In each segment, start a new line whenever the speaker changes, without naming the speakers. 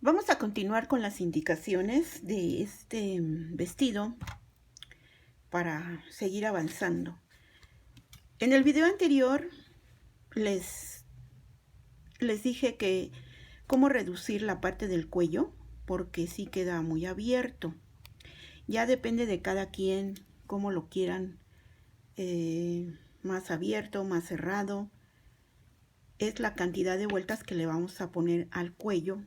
Vamos a continuar con las indicaciones de este vestido para seguir avanzando. En el video anterior les dije que cómo reducir la parte del cuello, porque sí queda muy abierto. Ya depende de cada quien cómo lo quieran, más abierto, más cerrado. Es la cantidad de vueltas que le vamos a poner al cuello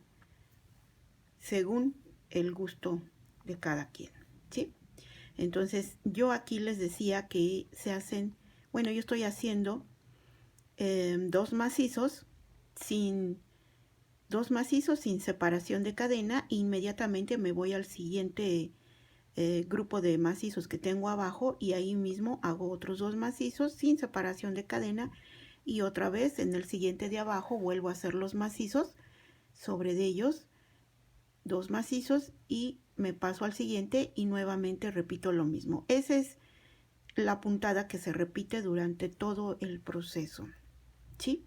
según el gusto de cada quien, ¿sí? Entonces yo aquí les decía que se hacen, bueno, yo estoy haciendo dos macizos sin separación de cadena. Inmediatamente me voy al siguiente grupo de macizos que tengo abajo y ahí mismo hago otros dos macizos sin separación de cadena, y otra vez en el siguiente de abajo vuelvo a hacer los macizos, sobre de ellos dos macizos y me paso al siguiente y nuevamente repito lo mismo. Esa es la puntada que se repite durante todo el proceso, ¿sí?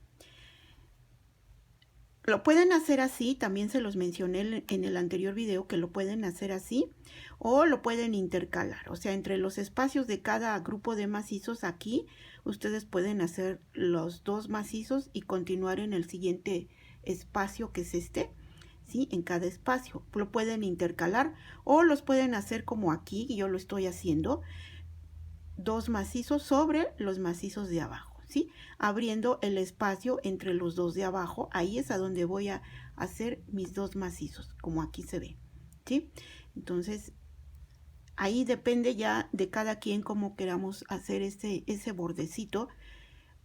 Lo pueden hacer así, también se los mencioné en el anterior video que lo pueden hacer así, o lo pueden intercalar, o sea, entre los espacios de cada grupo de macizos aquí, ustedes pueden hacer los dos macizos y continuar en el siguiente espacio que es este, ¿sí? En cada espacio, lo pueden intercalar o los pueden hacer como aquí, yo lo estoy haciendo, dos macizos sobre los macizos de abajo, ¿sí? Abriendo el espacio entre los dos de abajo, ahí es a donde voy a hacer mis dos macizos, como aquí se ve, ¿sí? Entonces, ahí depende ya de cada quien cómo queramos hacer ese bordecito,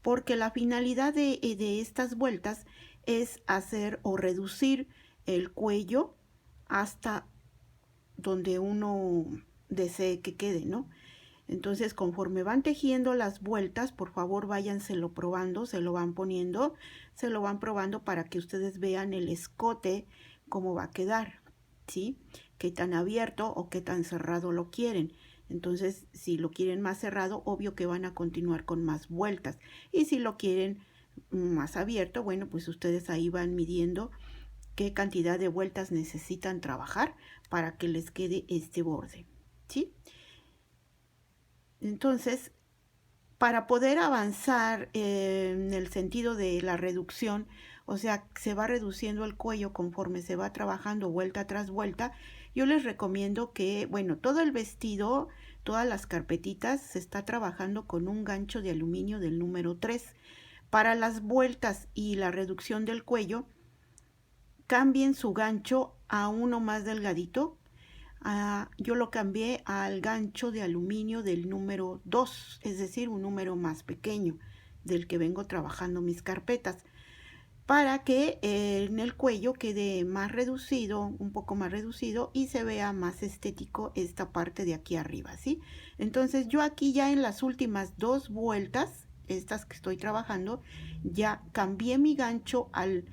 porque la finalidad de estas vueltas es hacer o reducir el cuello hasta donde uno desee que quede, ¿no? Entonces, conforme van tejiendo las vueltas, por favor váyanselo probando, se lo van poniendo, se lo van probando para que ustedes vean el escote, cómo va a quedar, ¿sí? Qué tan abierto o qué tan cerrado lo quieren. Entonces, si lo quieren más cerrado, obvio que van a continuar con más vueltas. Y si lo quieren más abierto, bueno, pues ustedes ahí van midiendo qué cantidad de vueltas necesitan trabajar para que les quede este borde, ¿sí? Entonces, para poder avanzar en el sentido de la reducción, o sea, se va reduciendo el cuello conforme se va trabajando vuelta tras vuelta, yo les recomiendo que, bueno, todo el vestido, todas las carpetitas, se está trabajando con un gancho de aluminio del número 3. Para las vueltas y la reducción del cuello, cambien su gancho a uno más delgadito. Yo lo cambié al gancho de aluminio del número 2, es decir, un número más pequeño del que vengo trabajando mis carpetas, para que en el cuello quede más reducido, un poco más reducido, y se vea más estético esta parte de aquí arriba, ¿sí? Entonces yo aquí ya en las últimas dos vueltas, estas que estoy trabajando, ya cambié mi gancho al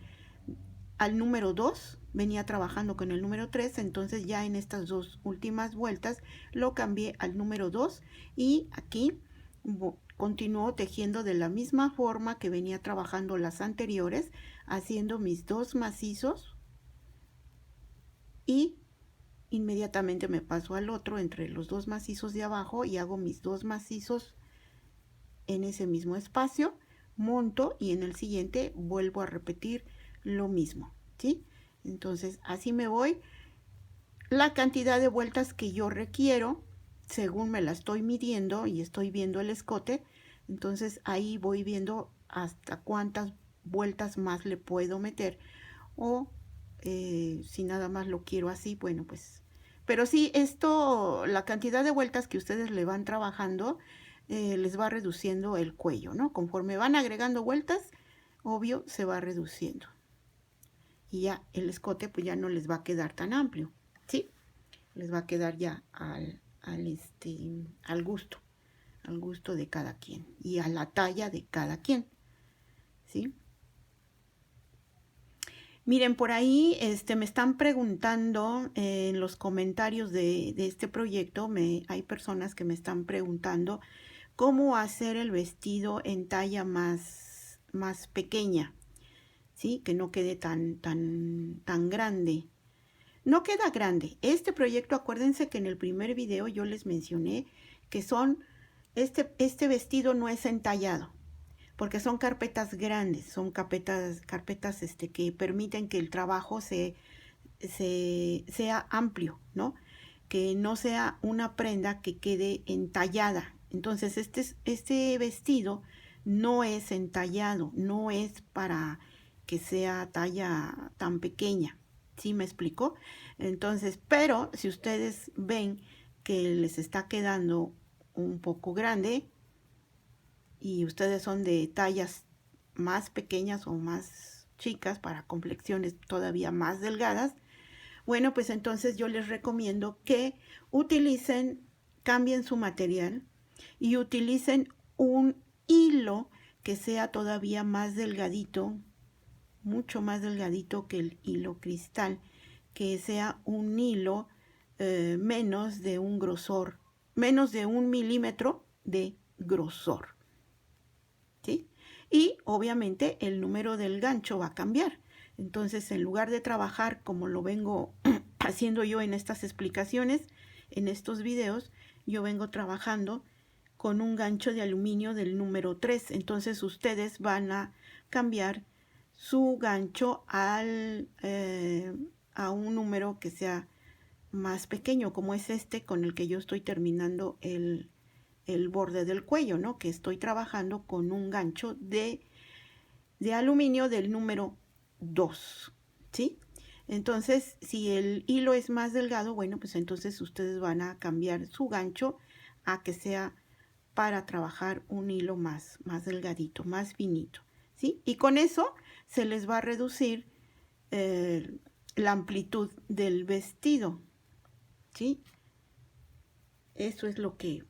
número 2, venía trabajando con el número 3, entonces ya en estas dos últimas vueltas lo cambié al número 2 y aquí continúo tejiendo de la misma forma que venía trabajando las anteriores, haciendo mis dos macizos y inmediatamente me paso al otro entre los dos macizos de abajo y hago mis dos macizos en ese mismo espacio, monto y en el siguiente vuelvo a repetir lo mismo, ¿sí? Entonces así me voy. La cantidad de vueltas que yo requiero, según me la estoy midiendo y estoy viendo el escote, entonces ahí voy viendo hasta cuántas vueltas más le puedo meter, o si nada más lo quiero así, bueno, pues, pero sí, esto, la cantidad de vueltas que ustedes le van trabajando les va reduciendo el cuello, ¿no? Conforme van agregando vueltas, obvio se va reduciendo y ya el escote pues ya no les va a quedar tan amplio, ¿sí? Les va a quedar ya al gusto de cada quien y a la talla de cada quien, ¿sí? Miren, por ahí me están preguntando en los comentarios de este proyecto, hay personas que me están preguntando cómo hacer el vestido en talla más pequeña, ¿sí? Que no quede tan grande. No queda grande. Este proyecto, acuérdense que en el primer video yo les mencioné que este vestido no es entallado, porque son carpetas grandes, son carpetas que permiten que el trabajo sea amplio, ¿no? Que no sea una prenda que quede entallada. Entonces, este vestido no es entallado, no es para que sea talla tan pequeña. ¿Sí me explico? Entonces, pero si ustedes ven que les está quedando un poco grande y ustedes son de tallas más pequeñas o más chicas para complexiones todavía más delgadas, bueno, pues entonces yo les recomiendo que cambien su material y utilicen un hilo que sea todavía más delgadito, mucho más delgadito que el hilo cristal, que sea un hilo menos de un grosor, menos de 1 milímetro de grosor. ¿Sí? Y obviamente el número del gancho va a cambiar. Entonces, en lugar de trabajar como lo vengo haciendo yo en estas explicaciones, en estos videos, yo vengo trabajando con un gancho de aluminio del número 3. Entonces, ustedes van a cambiar su gancho a un número que sea más pequeño, como es este con el que yo estoy terminando el borde del cuello, ¿no? Que estoy trabajando con un gancho de aluminio del número 2, ¿sí? Entonces, si el hilo es más delgado, bueno, pues entonces ustedes van a cambiar su gancho a que sea para trabajar un hilo más delgadito, más finito, ¿sí? Y con eso se les va a reducir la amplitud del vestido, ¿sí? Eso es lo que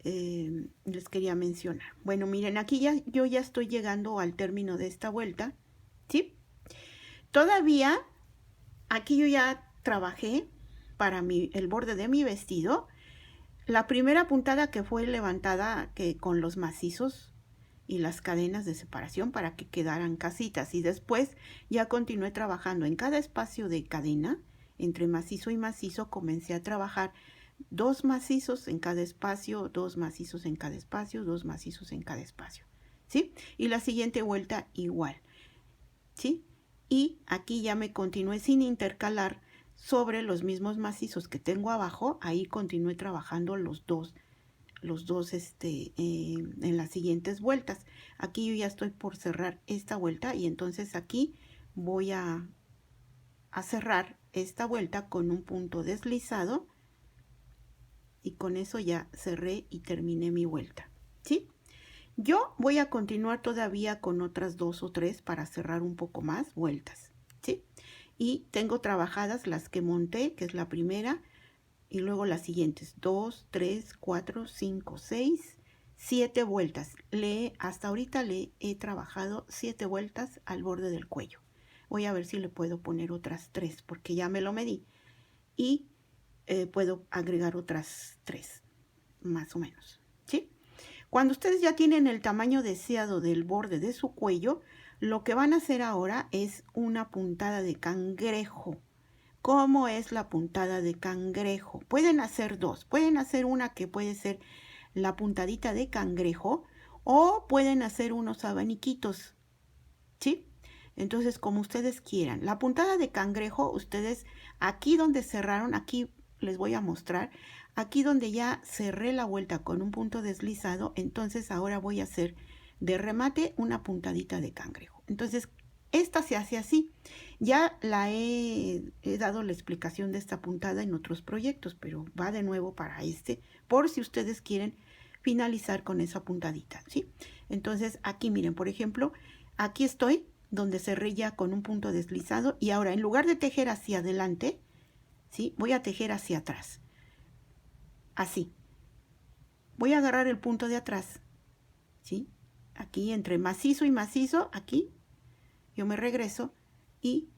les quería mencionar. Bueno, miren, aquí yo ya estoy llegando al término de esta vuelta, ¿sí? Todavía, aquí yo ya trabajé para el borde de mi vestido. La primera puntada que fue levantada con los macizos y las cadenas de separación para que quedaran casitas. Y después ya continué trabajando en cada espacio de cadena. Entre macizo y macizo comencé a trabajar 2 macizos en cada espacio, 2 macizos en cada espacio, 2 macizos en cada espacio, ¿sí? Y la siguiente vuelta igual, ¿sí? Y aquí ya me continué sin intercalar sobre los mismos macizos que tengo abajo. Ahí continué trabajando los dos en las siguientes vueltas. Aquí yo ya estoy por cerrar esta vuelta y entonces aquí voy a cerrar esta vuelta con un punto deslizado. Y con eso ya cerré y terminé mi vuelta, ¿sí? Yo voy a continuar todavía con otras 2 o 3 para cerrar un poco más vueltas, ¿sí? Y tengo trabajadas las que monté, que es la primera, y luego las siguientes, 2, 3, 4, 5, 6, 7 vueltas. Hasta ahorita le he trabajado 7 vueltas al borde del cuello. Voy a ver si le puedo poner otras 3, porque ya me lo medí. Y puedo agregar otras 3, más o menos, ¿sí? Cuando ustedes ya tienen el tamaño deseado del borde de su cuello, lo que van a hacer ahora es una puntada de cangrejo. ¿Cómo es la puntada de cangrejo? Pueden hacer 2. Pueden hacer una que puede ser la puntadita de cangrejo o pueden hacer unos abaniquitos, ¿sí? Entonces, como ustedes quieran. La puntada de cangrejo, ustedes aquí donde cerraron, aquí les voy a mostrar, aquí donde ya cerré la vuelta con un punto deslizado, entonces ahora voy a hacer de remate una puntadita de cangrejo. Entonces, esta se hace así. Ya he dado la explicación de esta puntada en otros proyectos, pero va de nuevo para por si ustedes quieren finalizar con esa puntadita, ¿sí? Entonces, aquí miren, por ejemplo, aquí estoy donde cerré ya con un punto deslizado y ahora en lugar de tejer hacia adelante, ¿sí? Voy a tejer hacia atrás, así. Voy a agarrar el punto de atrás, ¿sí? Aquí entre macizo y macizo, aquí, yo me regreso y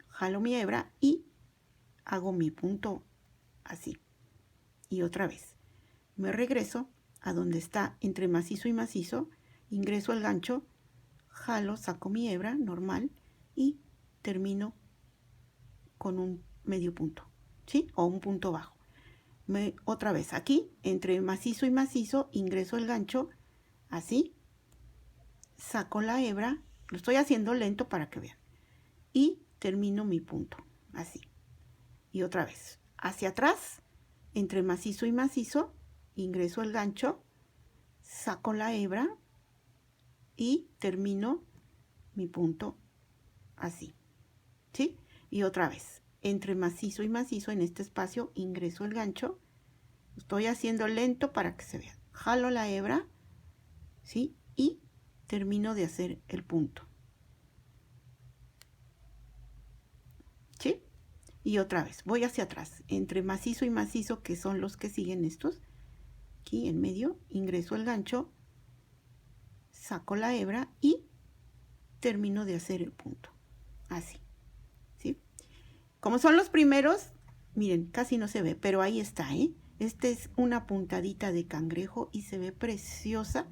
jalo mi hebra y hago mi punto así. Y otra vez, me regreso a donde está entre macizo y macizo, ingreso el gancho, jalo, saco mi hebra normal y termino con un medio punto, ¿sí? O un punto bajo. Otra vez aquí, entre macizo y macizo, ingreso el gancho, así, saco la hebra, lo estoy haciendo lento para que vean, y termino mi punto, así. Y otra vez, hacia atrás, entre macizo y macizo, ingreso el gancho, saco la hebra y termino mi punto así, ¿sí? Y otra vez, entre macizo y macizo, en este espacio, ingreso el gancho, estoy haciendo lento para que se vea, jalo la hebra, ¿sí? Y termino de hacer el punto, ¿sí? Y otra vez, voy hacia atrás, entre macizo y macizo, que son los que siguen estos, aquí en medio, ingreso el gancho, saco la hebra y termino de hacer el punto, así, ¿sí? Como son los primeros, miren, casi no se ve, pero ahí está, ¿eh? Esta es una puntadita de cangrejo y se ve preciosa,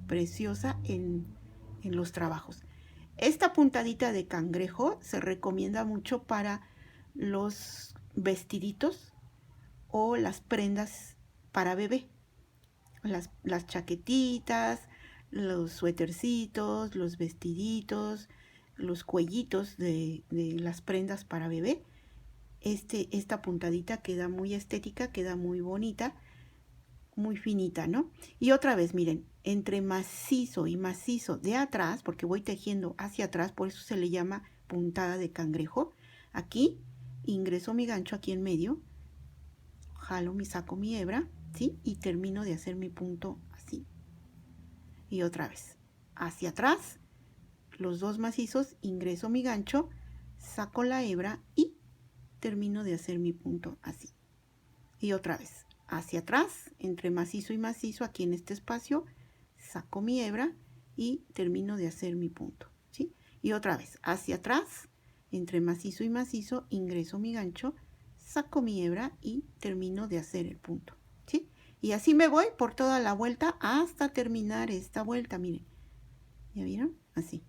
preciosa en los trabajos. Esta puntadita de cangrejo se recomienda mucho para los vestiditos o las prendas para bebé. Las chaquetitas, los suétercitos, los vestiditos, los cuellitos de las prendas para bebé. Esta puntadita queda muy estética, queda muy bonita, muy finita, ¿no? Y otra vez, miren, entre macizo y macizo de atrás, porque voy tejiendo hacia atrás, por eso se le llama puntada de cangrejo. Aquí ingreso mi gancho aquí en medio, jalo, saco mi hebra, ¿sí? Y termino de hacer mi punto así. Y otra vez, hacia atrás, los dos macizos, ingreso mi gancho, saco la hebra y termino de hacer mi punto así. Y otra vez, hacia atrás, entre macizo y macizo, aquí en este espacio, saco mi hebra y termino de hacer mi punto, ¿sí? Y otra vez, hacia atrás, entre macizo y macizo, ingreso mi gancho, saco mi hebra y termino de hacer el punto, ¿sí? Y así me voy por toda la vuelta hasta terminar esta vuelta, miren. ¿Ya vieron? Así.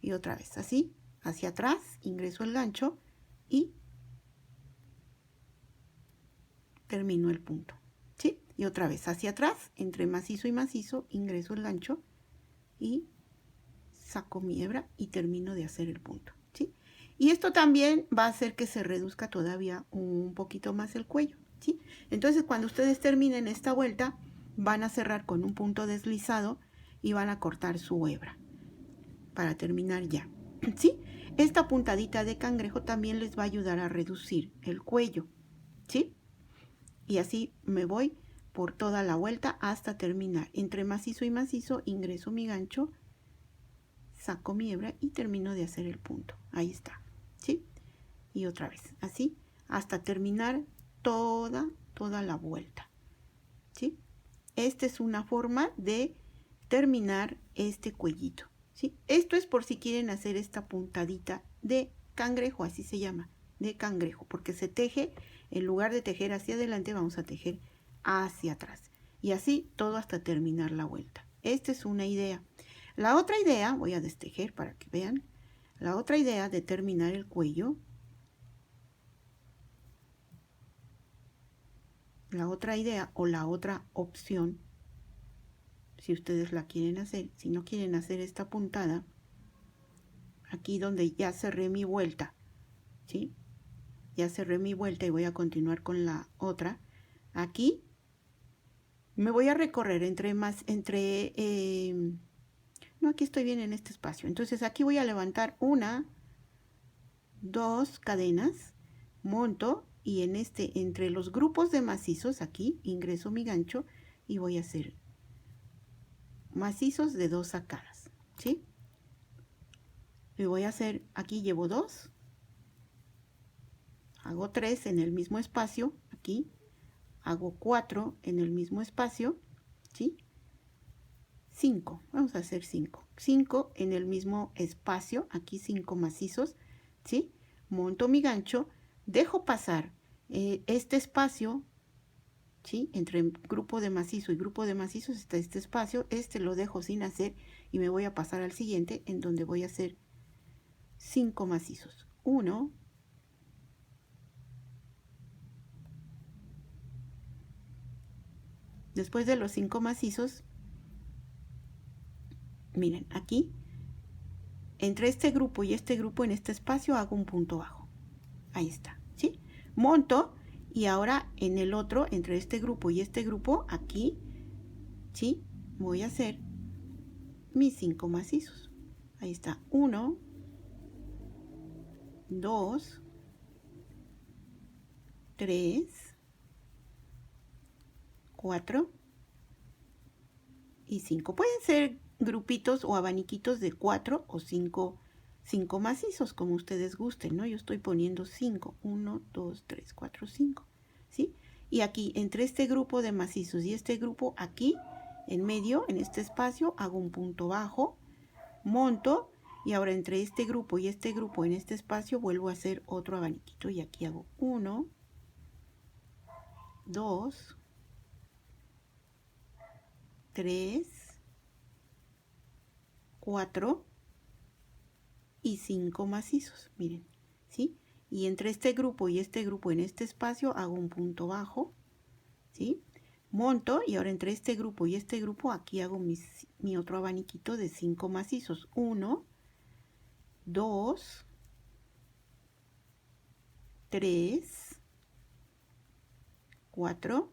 Y otra vez, así, hacia atrás, ingreso el gancho y termino el punto, ¿sí? Y otra vez hacia atrás, entre macizo y macizo, ingreso el gancho y saco mi hebra y termino de hacer el punto, ¿sí? Y esto también va a hacer que se reduzca todavía un poquito más el cuello, ¿sí? Entonces, cuando ustedes terminen esta vuelta, van a cerrar con un punto deslizado y van a cortar su hebra para terminar ya, ¿sí? Esta puntadita de cangrejo también les va a ayudar a reducir el cuello, ¿sí? Y así me voy por toda la vuelta hasta terminar. Entre macizo y macizo ingreso mi gancho, saco mi hebra y termino de hacer el punto. Ahí está, ¿sí? Y otra vez, así, hasta terminar toda la vuelta, ¿sí? Esta es una forma de terminar este cuellito, ¿sí? Esto es por si quieren hacer esta puntadita de cangrejo, así se llama, de cangrejo, porque se teje, en lugar de tejer hacia adelante, vamos a tejer hacia atrás. Y así todo hasta terminar la vuelta. Esta es una idea. La otra idea, voy a destejer para que vean, la otra idea de terminar el cuello, la otra idea o la otra opción, si ustedes la quieren hacer, si no quieren hacer esta puntada, aquí donde ya cerré mi vuelta, ¿sí? Ya cerré mi vuelta y voy a continuar con la otra. Aquí me voy a recorrer no, aquí estoy bien en este espacio. Entonces aquí voy a levantar 1, 2 cadenas, monto y entre los grupos de macizos, aquí ingreso mi gancho y voy a hacer macizos de 2 sacadas, ¿sí? Y voy a hacer, aquí llevo 2, hago 3 en el mismo espacio, aquí, hago 4 en el mismo espacio, ¿sí? 5, vamos a hacer 5, 5 en el mismo espacio, aquí 5 macizos, ¿sí? Monto mi gancho, dejo pasar este espacio, ¿sí? Entre grupo de macizo y grupo de macizos está este espacio, lo dejo sin hacer y me voy a pasar al siguiente en donde voy a hacer 5 macizos. 1, después de los 5 macizos, miren, aquí, entre este grupo y este grupo, en este espacio, hago un punto bajo. Ahí está, ¿sí? Monto, y ahora en el otro, entre este grupo y este grupo, aquí, ¿sí? Voy a hacer mis 5 macizos. Ahí está, 1, 2, 3, 4 y 5. Pueden ser grupitos o abaniquitos de 4 o 5 macizos, como ustedes gusten, ¿no? Yo estoy poniendo 5. 1, 2, 3, 4, 5. ¿Sí? Y aquí, entre este grupo de macizos y este grupo, aquí, en medio, en este espacio, hago un punto bajo, monto, y ahora entre este grupo y este grupo, en este espacio, vuelvo a hacer otro abaniquito. Y aquí hago 1, 2, 3, 4 y 5 macizos, miren, ¿sí? Y entre este grupo y este grupo, en este espacio, hago un punto bajo, ¿sí? Monto, y ahora entre este grupo y este grupo, aquí hago mi otro abaniquito de 5 macizos. 1, 2, 3, 4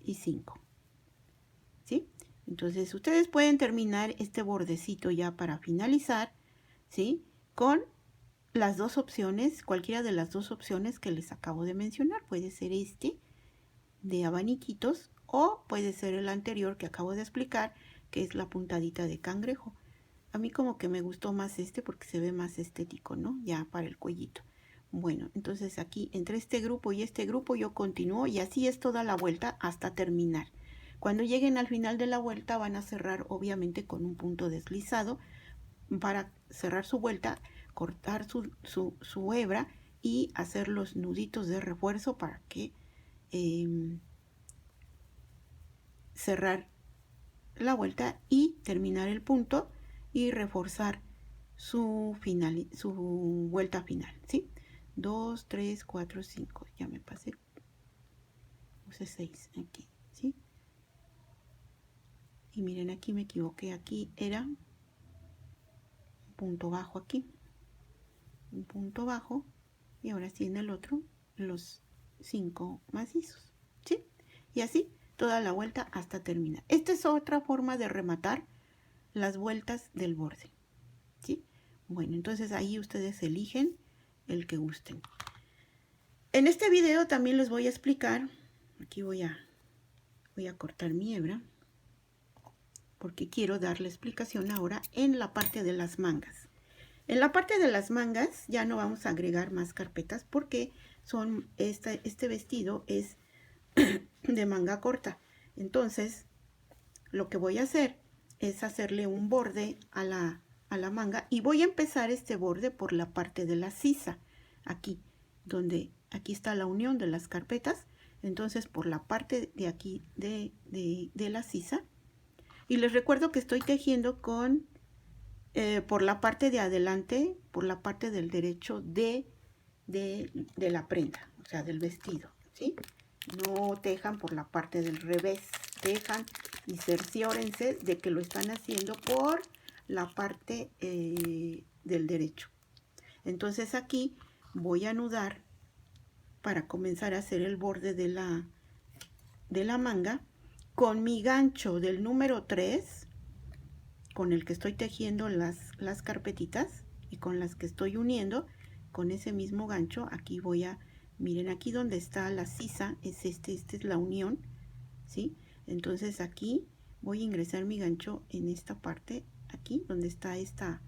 y 5, ¿sí? Entonces ustedes pueden terminar este bordecito ya para finalizar, ¿sí? Con las dos opciones, cualquiera de las dos opciones que les acabo de mencionar. Puede ser este de abaniquitos o puede ser el anterior que acabo de explicar, que es la puntadita de cangrejo. A mí como que me gustó más este porque se ve más estético, ¿no? Ya para el cuellito. Bueno, entonces aquí entre este grupo y este grupo yo continúo y así es toda la vuelta hasta terminar. Cuando lleguen al final de la vuelta van a cerrar obviamente con un punto deslizado para cerrar su vuelta, cortar su hebra y hacer los nuditos de refuerzo para que cerrar la vuelta y terminar el punto y reforzar su vuelta final, ¿sí? 2, 3, 4, 5, ya me pasé, puse 6 aquí, ¿sí? Y miren, aquí me equivoqué, aquí era un punto bajo aquí, un punto bajo, y ahora sí en el otro los 5 macizos, ¿sí? Y así toda la vuelta hasta terminar. Esta es otra forma de rematar las vueltas del borde, ¿sí? Bueno, entonces ahí ustedes eligen el que gusten. En este video también les voy a explicar, aquí voy a cortar mi hebra, porque quiero darle explicación ahora en la parte de las mangas. En la parte de las mangas ya no vamos a agregar más carpetas porque este vestido es de manga corta. Entonces, lo que voy a hacer es hacerle un borde a la manga y voy a empezar este borde por la parte de la sisa, aquí, donde aquí está la unión de las carpetas. Entonces, por la parte de aquí de la sisa, y les recuerdo que estoy tejiendo con por la parte de adelante, por la parte del derecho de la prenda, o sea, del vestido, ¿sí? No tejan por la parte del revés, tejan y cerciórense de que lo están haciendo por la parte del derecho. Entonces aquí voy a anudar para comenzar a hacer el borde de la manga con mi gancho del número 3, con el que estoy tejiendo las carpetitas y con las que estoy uniendo con ese mismo gancho. Aquí voy a, miren, aquí donde está la sisa, esta es la unión, ¿sí? Entonces aquí voy a ingresar mi gancho en esta parte, aquí donde está esta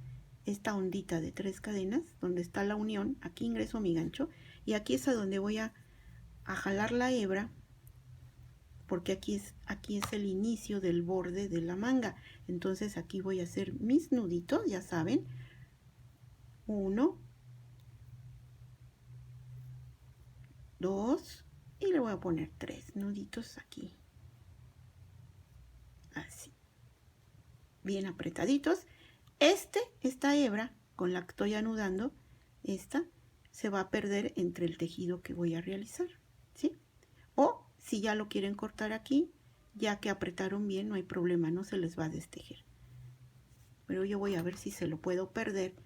ondita de 3 cadenas, donde está la unión. Aquí ingreso mi gancho y aquí es a donde voy a jalar la hebra, porque aquí es el inicio del borde de la manga. Entonces aquí voy a hacer mis nuditos, ya saben, 1, 2 y le voy a poner 3 nuditos aquí, así, bien apretaditos. Esta hebra con la que estoy anudando, esta se va a perder entre el tejido que voy a realizar, ¿sí? O si ya lo quieren cortar aquí, ya que apretaron bien, no hay problema, no se les va a destejer. Pero yo voy a ver si se lo puedo perder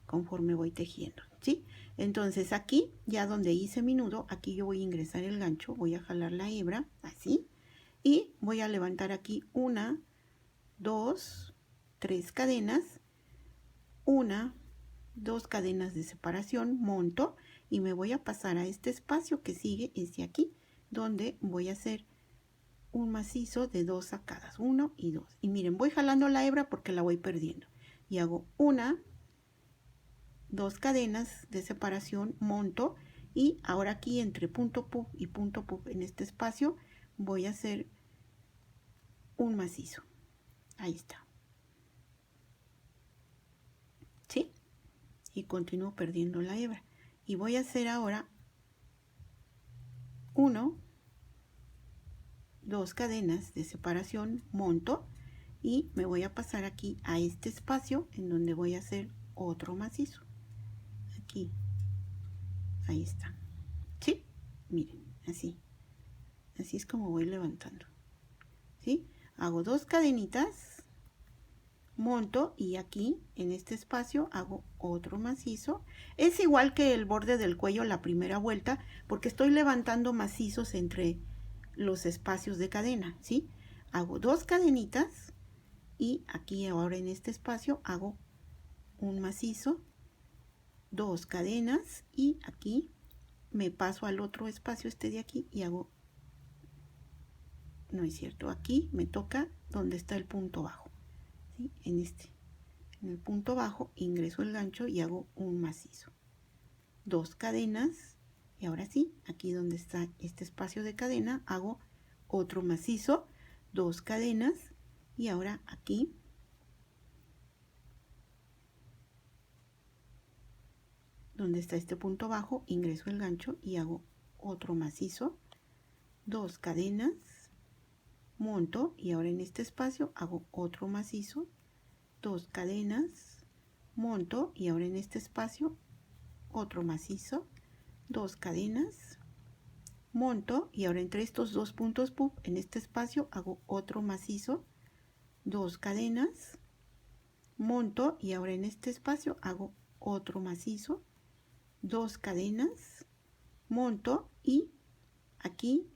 conforme voy tejiendo, ¿sí? Entonces aquí, ya donde hice mi nudo, aquí yo voy a ingresar el gancho, voy a jalar la hebra, así, y voy a levantar aquí 1, 2, 3 cadenas, 1, 2 cadenas de separación, monto y me voy a pasar a este espacio que sigue, este aquí, donde voy a hacer un macizo de 2 sacadas, 1 y 2. Y miren, voy jalando la hebra porque la voy perdiendo. Y hago 1, 2 cadenas de separación, monto y ahora aquí entre punto puff y punto puff en este espacio voy a hacer un macizo. Ahí está. ¿Sí? Y continúo perdiendo la hebra. Y voy a hacer ahora 1, 2 cadenas de separación, monto y me voy a pasar aquí a este espacio en donde voy a hacer otro macizo. Aquí. Ahí está. ¿Sí? Miren, así. Así es como voy levantando. ¿Sí? Hago 2 cadenitas, monto y aquí en este espacio hago otro macizo. Es igual que el borde del cuello la primera vuelta porque estoy levantando macizos entre los espacios de cadena, ¿sí? Hago 2 cadenitas y aquí ahora en este espacio hago un macizo, 2 cadenas y aquí me paso al otro espacio este de aquí y hago, no es cierto, aquí me toca donde está el punto bajo, ¿sí? En el punto bajo ingreso el gancho y hago un macizo, 2 cadenas y ahora sí, aquí donde está este espacio de cadena hago otro macizo, 2 cadenas y ahora aquí donde está este punto bajo ingreso el gancho y hago otro macizo, 2 cadenas, monto y ahora en este espacio hago otro macizo, 2 cadenas, monto y ahora en este espacio otro macizo, 2 cadenas, monto y ahora entre estos dos puntos puff en este espacio hago otro macizo, 2 cadenas, monto y ahora en este espacio hago otro macizo, 2 cadenas, monto y aquí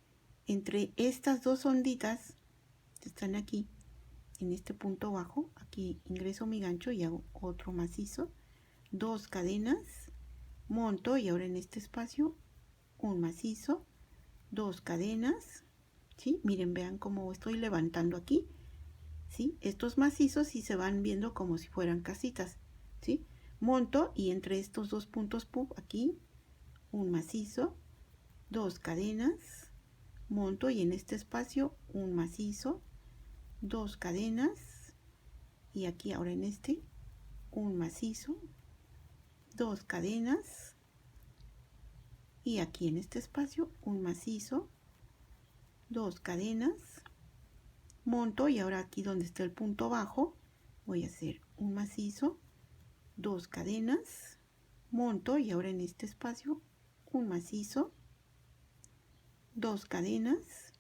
entre estas dos onditas que están aquí en este punto bajo, aquí ingreso mi gancho y hago otro macizo, 2 cadenas, monto y ahora en este espacio un macizo, 2 cadenas, ¿sí? Miren, vean cómo estoy levantando aquí, ¿sí? Estos macizos sí se van viendo como si fueran casitas, ¿sí? Monto y entre estos dos puntos puff aquí un macizo, 2 cadenas, monto y en este espacio un macizo, 2 cadenas y aquí ahora en este un macizo, 2 cadenas y aquí en este espacio un macizo, 2 cadenas, monto y ahora aquí donde está el punto bajo voy a hacer un macizo, 2 cadenas, monto y ahora en este espacio un macizo, 2 cadenas,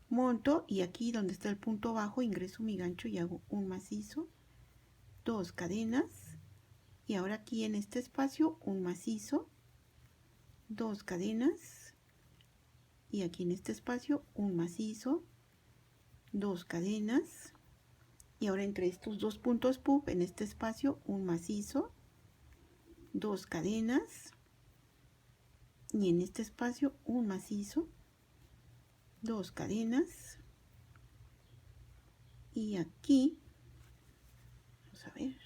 monto y aquí donde está el punto bajo ingreso mi gancho y hago un macizo, 2 cadenas y ahora aquí en este espacio un macizo, 2 cadenas y aquí en este espacio un macizo, 2 cadenas y ahora entre estos dos puntos puff en este espacio un macizo, 2 cadenas y en este espacio un macizo, 2 cadenas y aquí vamos a ver,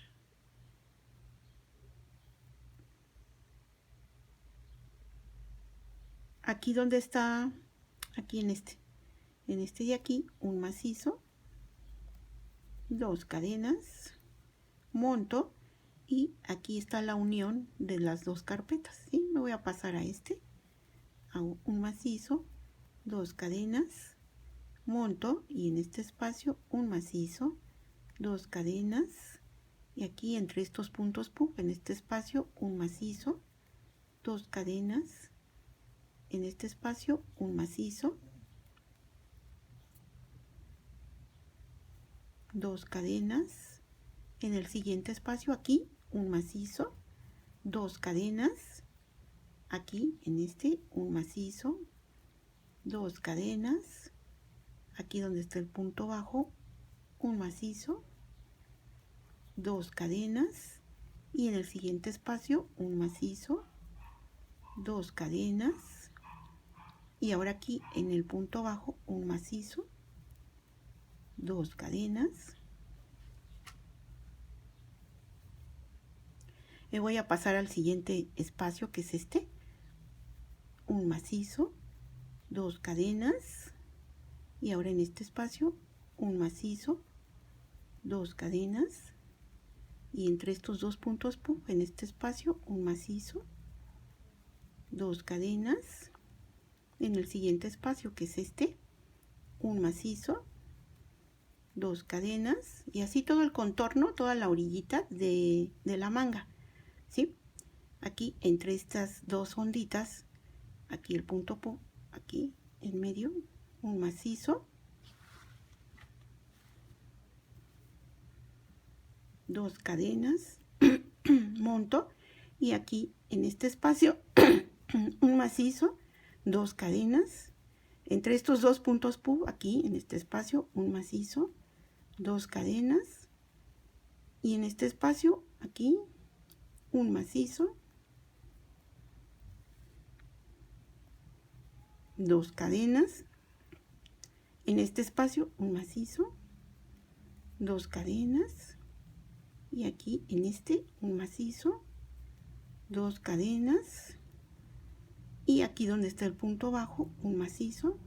aquí donde está, aquí en este de aquí un macizo, 2 cadenas, monto y aquí está la unión de las dos carpetas, ¿sí? Me voy a pasar a este, hago un macizo, 2 cadenas, monto y en este espacio un macizo, 2 cadenas Y aquí entre estos puntos en este espacio un macizo, 2 cadenas, en este espacio un macizo, 2 cadenas, en el siguiente espacio aquí un macizo, 2 cadenas, aquí en este un macizo, 2 cadenas, aquí donde está el punto bajo un macizo, 2 cadenas, y en el siguiente espacio un macizo, 2 cadenas, y ahora aquí en el punto bajo un macizo, 2 cadenas. Me voy a pasar al siguiente espacio, que es este, un macizo, 2 cadenas, y ahora en este espacio un macizo, 2 cadenas, y entre estos dos puntos en este espacio un macizo, 2 cadenas, en el siguiente espacio, que es este, un macizo, 2 cadenas, y así todo el contorno, toda la orillita de la manga, ¿sí? Aquí entre estas dos onditas, aquí el punto aquí en medio, un macizo, 2 cadenas, monto, y aquí en este espacio un macizo, 2 cadenas, entre estos dos puntos aquí en este espacio un macizo, 2 cadenas, y en este espacio aquí un macizo, 2 cadenas, en este espacio un macizo, 2 cadenas, y aquí en este un macizo, 2 cadenas, y aquí donde está el punto bajo un macizo,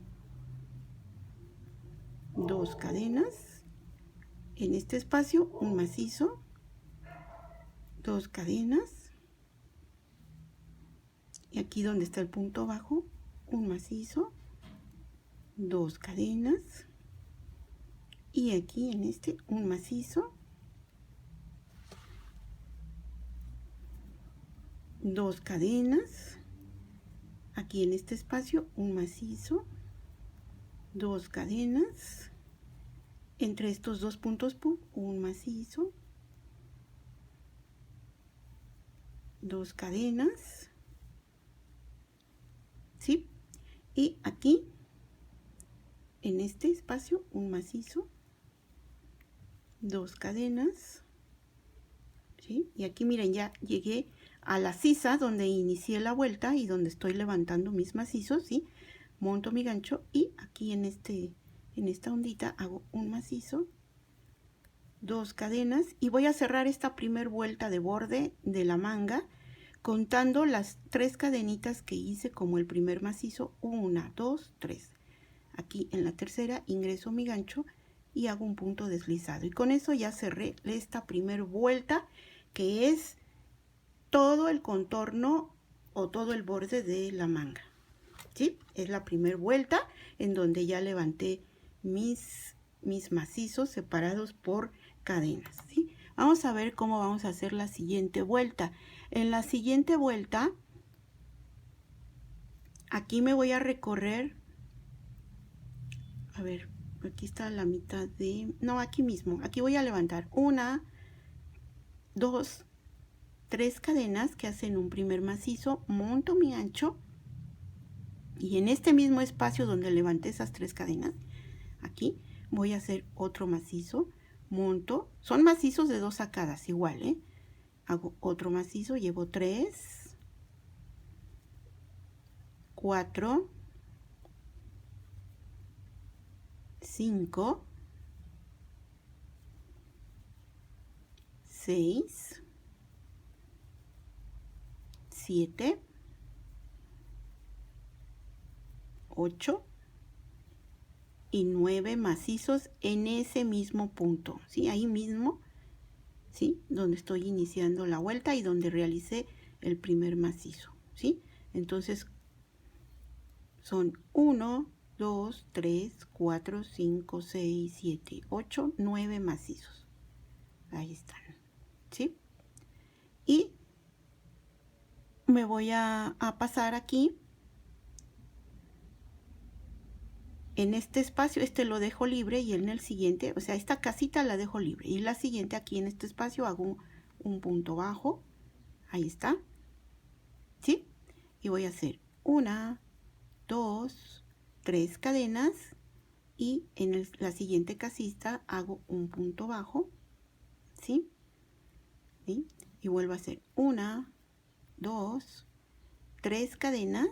2 cadenas, en este espacio un macizo, 2 cadenas, y aquí donde está el punto bajo un macizo, 2 cadenas, y aquí en este un macizo, 2 cadenas, aquí en este espacio un macizo, 2 cadenas, entre estos dos puntos un macizo, 2 cadenas, ¿sí? Y aquí en este espacio un macizo, 2 cadenas, ¿sí? Y aquí miren, ya llegué a la sisa donde inicié la vuelta y donde estoy levantando mis macizos, ¿sí? Monto mi gancho y aquí en esta ondita hago un macizo, 2 cadenas, y voy a cerrar esta primer vuelta de borde de la manga contando las 3 cadenitas que hice como el primer macizo, 1, 2, 3. Aquí en la tercera ingreso mi gancho y hago un punto deslizado, y con eso ya cerré esta primer vuelta, que es todo el contorno o todo el borde de la manga, ¿sí? Es la primera vuelta en donde ya levanté mis macizos separados por cadenas, ¿sí? Vamos a ver cómo vamos a hacer la siguiente vuelta. En la siguiente vuelta, aquí me voy a recorrer, a ver, aquí está la mitad de, no, aquí mismo, aquí voy a levantar 1, 2, 3 cadenas que hacen un primer macizo, monto mi ancho, y en este mismo espacio donde levanté esas 3 cadenas, aquí voy a hacer otro macizo, monto, son macizos de 2 sacadas igual, hago otro macizo, llevo 3, 4, 5, 6, 7, 8 y 9 macizos en ese mismo punto, ¿sí? Ahí mismo, ¿sí? Donde estoy iniciando la vuelta y donde realicé el primer macizo, ¿sí? Entonces son 1, 2, 3, 4, 5, 6, 7, 8, 9 macizos. Ahí están. ¿sí? Y me voy a pasar aquí. En este espacio, este lo dejo libre y en el siguiente, o sea, esta casita la dejo libre. Y la siguiente aquí en este espacio hago un punto bajo. Ahí está. ¿Sí? Y voy a hacer 1, 2, 3 cadenas. Y en la siguiente casita hago un punto bajo. ¿Sí? ¿Sí? Y vuelvo a hacer 1, 2, 3 cadenas.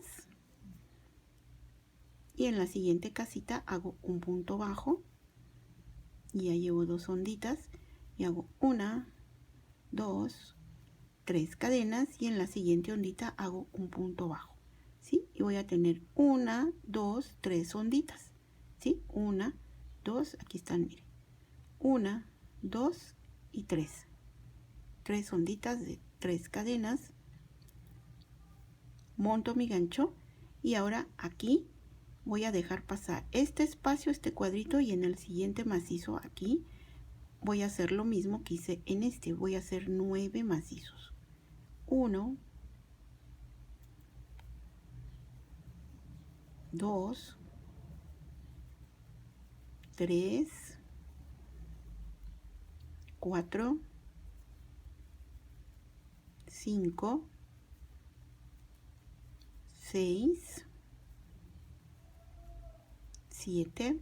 Y en la siguiente casita hago un punto bajo. Y ya llevo 2 onditas. Y hago 1, 2, 3 cadenas. Y en la siguiente ondita hago un punto bajo. ¿Sí? Y voy a tener 1, 2, 3 onditas. ¿Sí? 1, 2, aquí están, miren. 1, 2 y 3. 3 onditas de 3 cadenas. Monto mi gancho. Y ahora aquí voy a dejar pasar este espacio, este cuadrito, y en el siguiente macizo aquí voy a hacer lo mismo que hice en este. Voy a hacer 9 macizos. 1, 2, 3, 4, 5, 6, 7,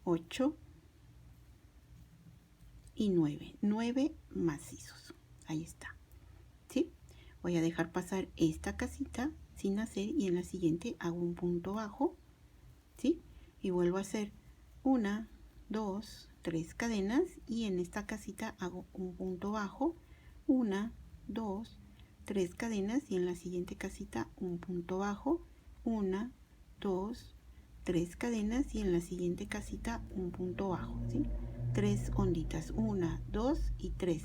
8 y 9. 9 macizos. Ahí está. ¿Sí? Voy a dejar pasar esta casita sin hacer y en la siguiente hago un punto bajo. ¿Sí? Y vuelvo a hacer 1, 2, 3 cadenas y en esta casita hago un punto bajo. 1, 2, 3 cadenas y en la siguiente casita un punto bajo. 1, 2, 3 cadenas y en la siguiente casita un punto bajo, ¿sí? 3 onditas, 1, 2 y 3,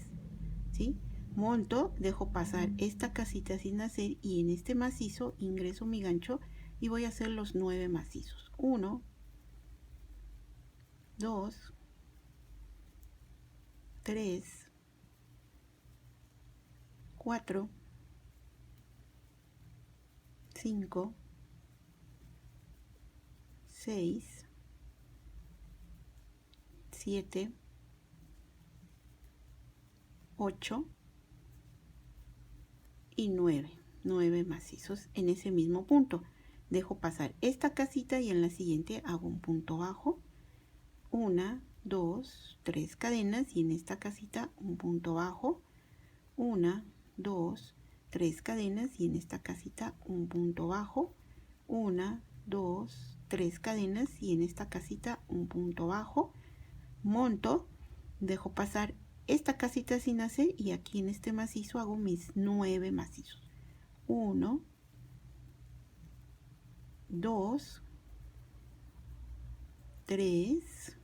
¿sí? Monto, dejo pasar esta casita sin hacer y en este macizo ingreso mi gancho y voy a hacer los 9 macizos. 1, 2, 3, 4, 5, 6, 7, 8 y 9. 9 macizos en ese mismo punto. Dejo pasar esta casita y en la siguiente hago un punto bajo. 1, 2, 3 cadenas y en esta casita un punto bajo. 1, 2, 3 cadenas y en esta casita un punto bajo. 1, 2, 3 cadenas y en esta casita un punto bajo. Monto, dejo pasar esta casita sin hacer y aquí en este macizo hago mis 9 macizos. 1, 2, 3,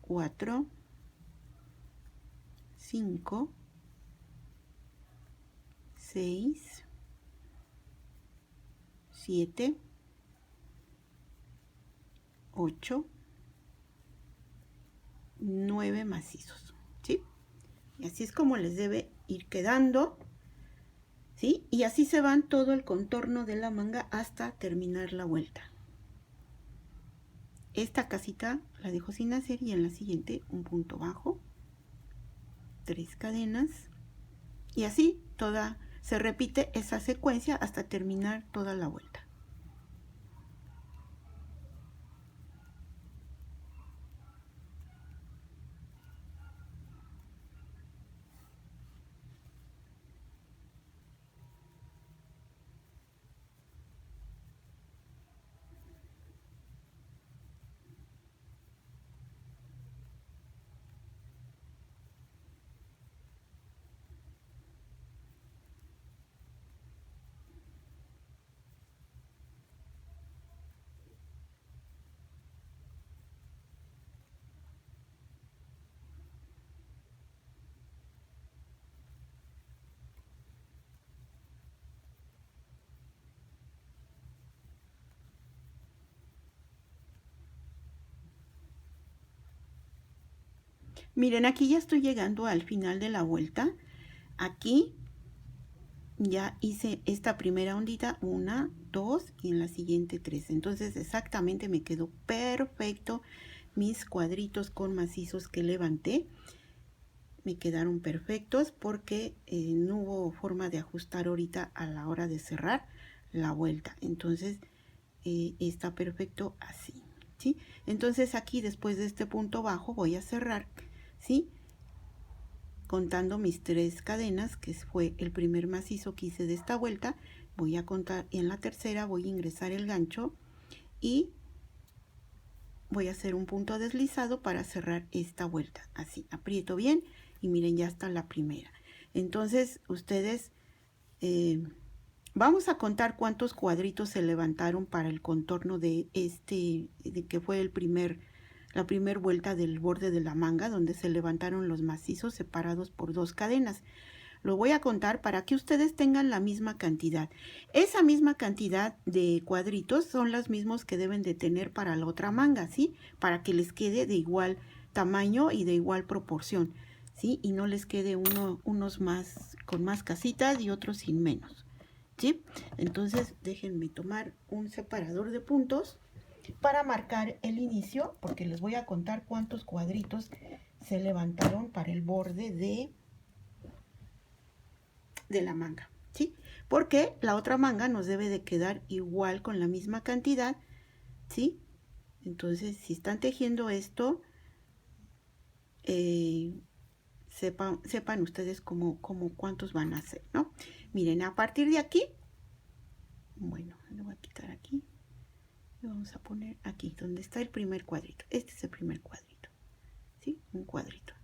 4, 5, 6, 7, 8, 9 macizos, ¿sí? Y así es como les debe ir quedando, ¿sí? Y así se van todo el contorno de la manga hasta terminar la vuelta. Esta casita la dejo sin hacer y en la siguiente un punto bajo, 3 cadenas y así toda se repite esa secuencia hasta terminar toda la vuelta. Miren, aquí ya estoy llegando al final de la vuelta. Aquí ya hice esta primera ondita, 1, 2 y en la siguiente 3. Entonces exactamente me quedó perfecto mis cuadritos con macizos que levanté. Me quedaron perfectos porque no hubo forma de ajustar ahorita a la hora de cerrar la vuelta. Entonces está perfecto así, ¿sí? Entonces aquí después de este punto bajo voy a cerrar, ¿sí? Contando mis 3 cadenas, que fue el primer macizo que hice de esta vuelta. Voy a contar en la tercera, voy a ingresar el gancho y voy a hacer un punto deslizado para cerrar esta vuelta. Así, aprieto bien y miren, ya está la primera. Entonces ustedes vamos a contar cuántos cuadritos se levantaron para el contorno de de que fue la primera vuelta del borde de la manga, donde se levantaron los macizos separados por 2 cadenas. Lo voy a contar para que ustedes tengan la misma cantidad. Esa misma cantidad de cuadritos son los mismos que deben de tener para la otra manga, ¿sí? Para que les quede de igual tamaño y de igual proporción, ¿sí? Y no les quede unos más con más casitas y otros sin menos, ¿sí? Entonces déjenme tomar un separador de puntos para marcar el inicio, porque les voy a contar cuántos cuadritos se levantaron para el borde de la manga, ¿sí? Porque la otra manga nos debe de quedar igual con la misma cantidad, ¿sí? Entonces, si están tejiendo esto, sepan ustedes como cuántos van a hacer, ¿no? Miren, a partir de aquí, bueno, lo voy a quitar aquí. Y vamos a poner aquí, donde está el primer cuadrito. Este es el primer cuadrito, ¿sí? Un cuadrito,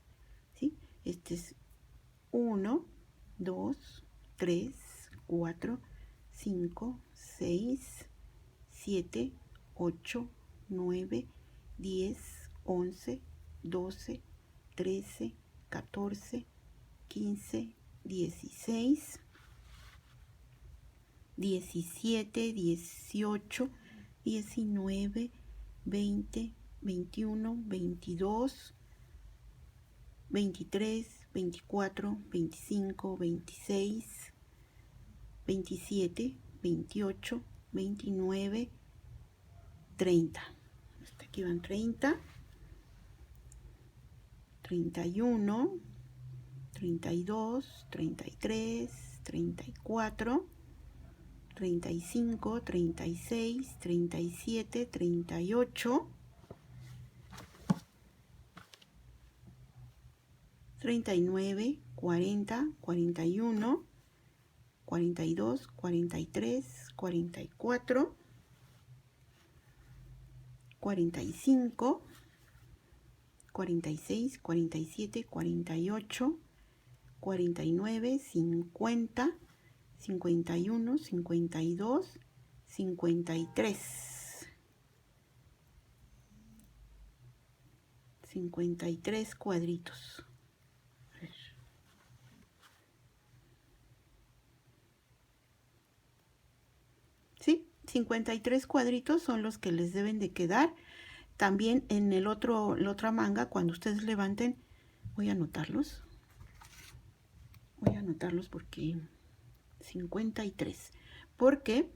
¿sí? Este es 1, 2, 3, 4, 5, 6, 7, 8, 9, 10, 11, 12, 13, 14, 15, 16, 17, 18, 19, 20, 21, 22, 23, 24, 25, 26, 27, 28, 29, 30. Hasta aquí van 30, 31, 32, 33, 34, 35, 36, 37, 38, 39, 40, 41, 42, 43, 44, 45, 46, 47, 48, 49, 50, 51, 52, 53, 53 cuadritos. A ver. ¿Sí? 53 cuadritos son los que les deben de quedar. También en la otra manga, cuando ustedes levanten, voy a anotarlos. Voy a anotarlos porque 53. Porque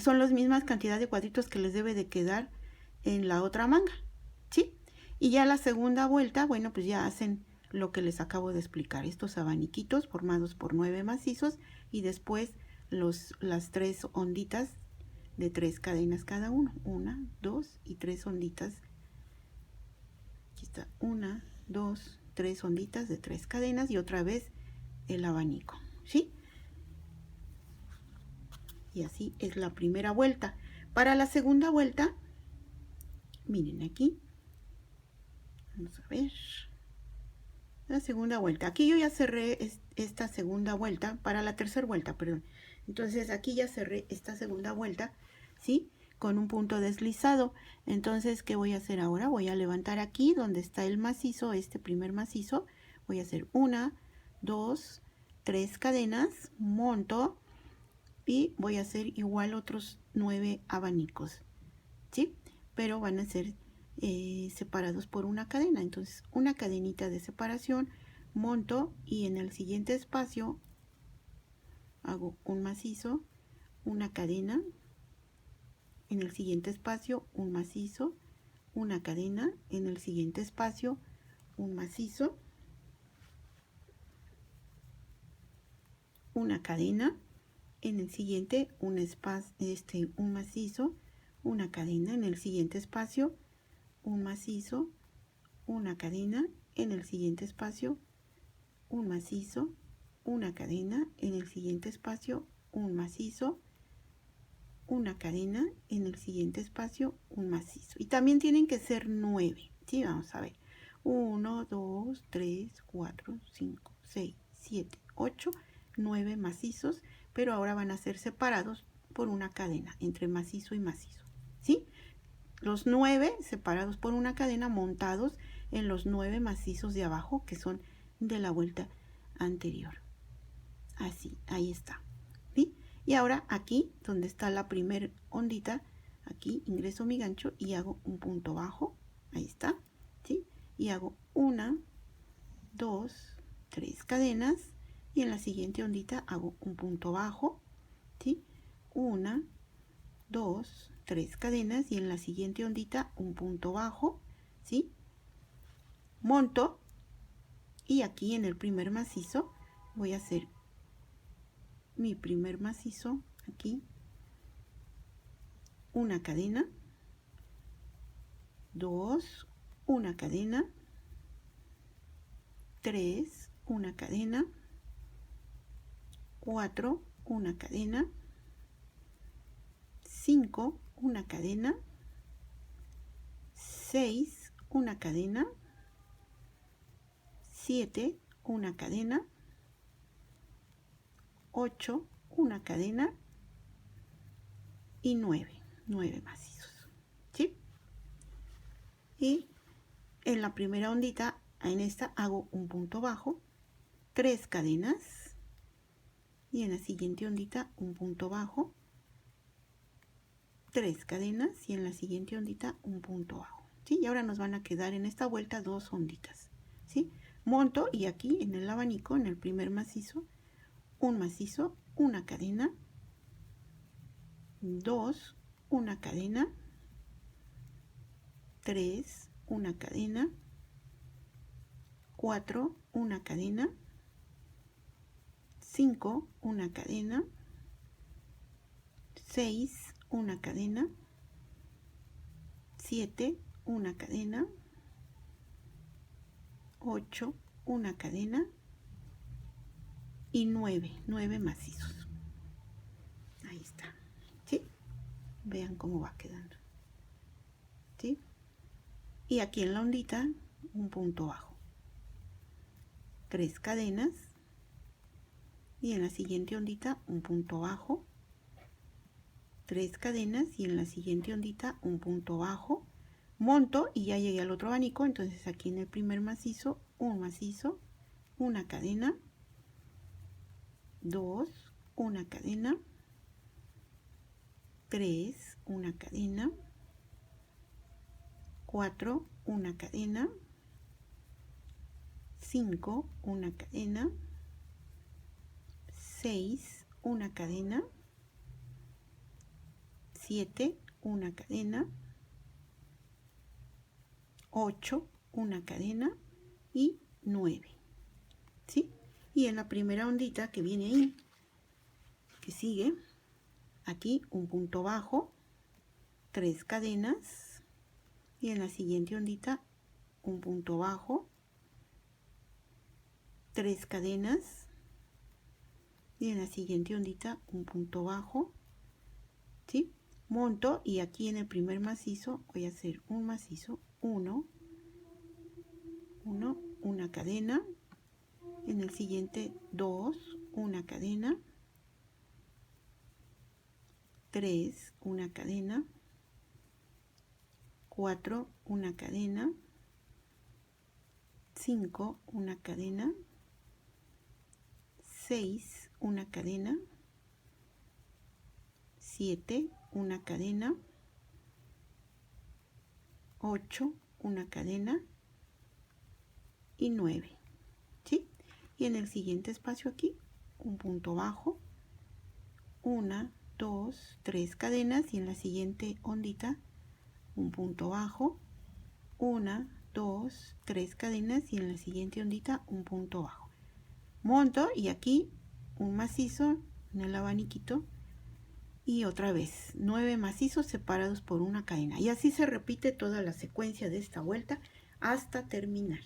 son las mismas cantidades de cuadritos que les debe de quedar en la otra manga, ¿sí? Y ya la segunda vuelta, bueno, pues ya hacen lo que les acabo de explicar, estos abaniquitos formados por 9 macizos y después las 3 onditas de 3 cadenas cada uno, 1, 2 y 3 onditas. Aquí está, 1, 2, 3 onditas de 3 cadenas y otra vez el abanico, ¿sí? Y así es la primera vuelta. Para la segunda vuelta, miren aquí, vamos a ver, la segunda vuelta. Aquí yo ya cerré esta segunda vuelta, para la tercera vuelta, perdón. Entonces aquí ya cerré esta segunda vuelta, ¿sí? Con un punto deslizado. Entonces, ¿qué voy a hacer ahora? Voy a levantar aquí donde está el macizo, este primer macizo. Voy a hacer 1, 2, 3 cadenas, monto y voy a hacer igual otros 9 abanicos, ¿sí? Pero van a ser separados por una cadena. Entonces una cadenita de separación, monto y en el siguiente espacio hago un macizo, una cadena, en el siguiente espacio un macizo, una cadena, en el siguiente espacio un macizo, una cadena, en el siguiente un macizo, una cadena, en el siguiente espacio un macizo, una cadena, en el siguiente espacio un macizo, una cadena, en el siguiente espacio un macizo, una cadena, en el siguiente espacio un macizo. Y también tienen que ser 9, ¿sí? Vamos a ver. 1, 2, 3, 4, 5, 6, 7, 8, 9 macizos, pero ahora van a ser separados por una cadena entre macizo y macizo, ¿sí? Los 9 separados por una cadena montados en los 9 macizos de abajo que son de la vuelta anterior. Así, ahí está, ¿sí? Y ahora aquí, donde está la primer ondita, aquí ingreso mi gancho y hago un punto bajo, ahí está, ¿sí? Y hago 1, 2, 3 cadenas y en la siguiente ondita hago un punto bajo, ¿sí? 1, 2, 3 cadenas y en la siguiente ondita un punto bajo, ¿sí? Monto y aquí en el primer macizo voy a hacer mi primer macizo, aquí una cadena, 2, una cadena, 3, una cadena, 4, una cadena, 5, una cadena, 6, una cadena, 7, una cadena, 8, una cadena y 9 macizos, ¿sí? Y en la primera ondita, en esta hago un punto bajo, 3 cadenas y en la siguiente ondita un punto bajo, 3 cadenas y en la siguiente ondita un punto bajo, ¿sí? Y ahora nos van a quedar en esta vuelta 2 onditas, ¿sí? Monto y aquí en el abanico, en el primer macizo, un macizo, una cadena, 2, una cadena, 3, una cadena, 4, una cadena, 5, una cadena, 6, una cadena, 7, una cadena, 8, una cadena y 9 macizos. Ahí está, ¿sí? Vean cómo va quedando, ¿sí? Y aquí en la ondita un punto bajo, 3 cadenas y en la siguiente ondita un punto bajo, 3 cadenas y en la siguiente ondita un punto bajo, monto y ya llegué al otro abanico. Entonces aquí en el primer macizo, un macizo, una cadena, 2, una cadena, 3, una cadena, 4, una cadena, 5, una cadena, 6, una cadena, 7, una cadena, 8, una cadena y 9, ¿sí? Y en la primera ondita que viene ahí, que sigue, aquí un punto bajo, 3 cadenas y en la siguiente ondita un punto bajo, 3 cadenas y en la siguiente ondita un punto bajo, ¿sí? Monto y aquí en el primer macizo voy a hacer un macizo, 1, una cadena, en el siguiente 2, una cadena, 3, una cadena, 4, una cadena, 5, una cadena, 6, una cadena, 7, una cadena, 8, una cadena y 9, ¿sí? Y en el siguiente espacio aquí, un punto bajo, 1, 2, 3 cadenas y en la siguiente ondita, un punto bajo, 1, 2, 3 cadenas y en la siguiente ondita, un punto bajo. Monto y aquí un macizo en el abaniquito y otra vez 9 macizos separados por una cadena, y así se repite toda la secuencia de esta vuelta hasta terminar.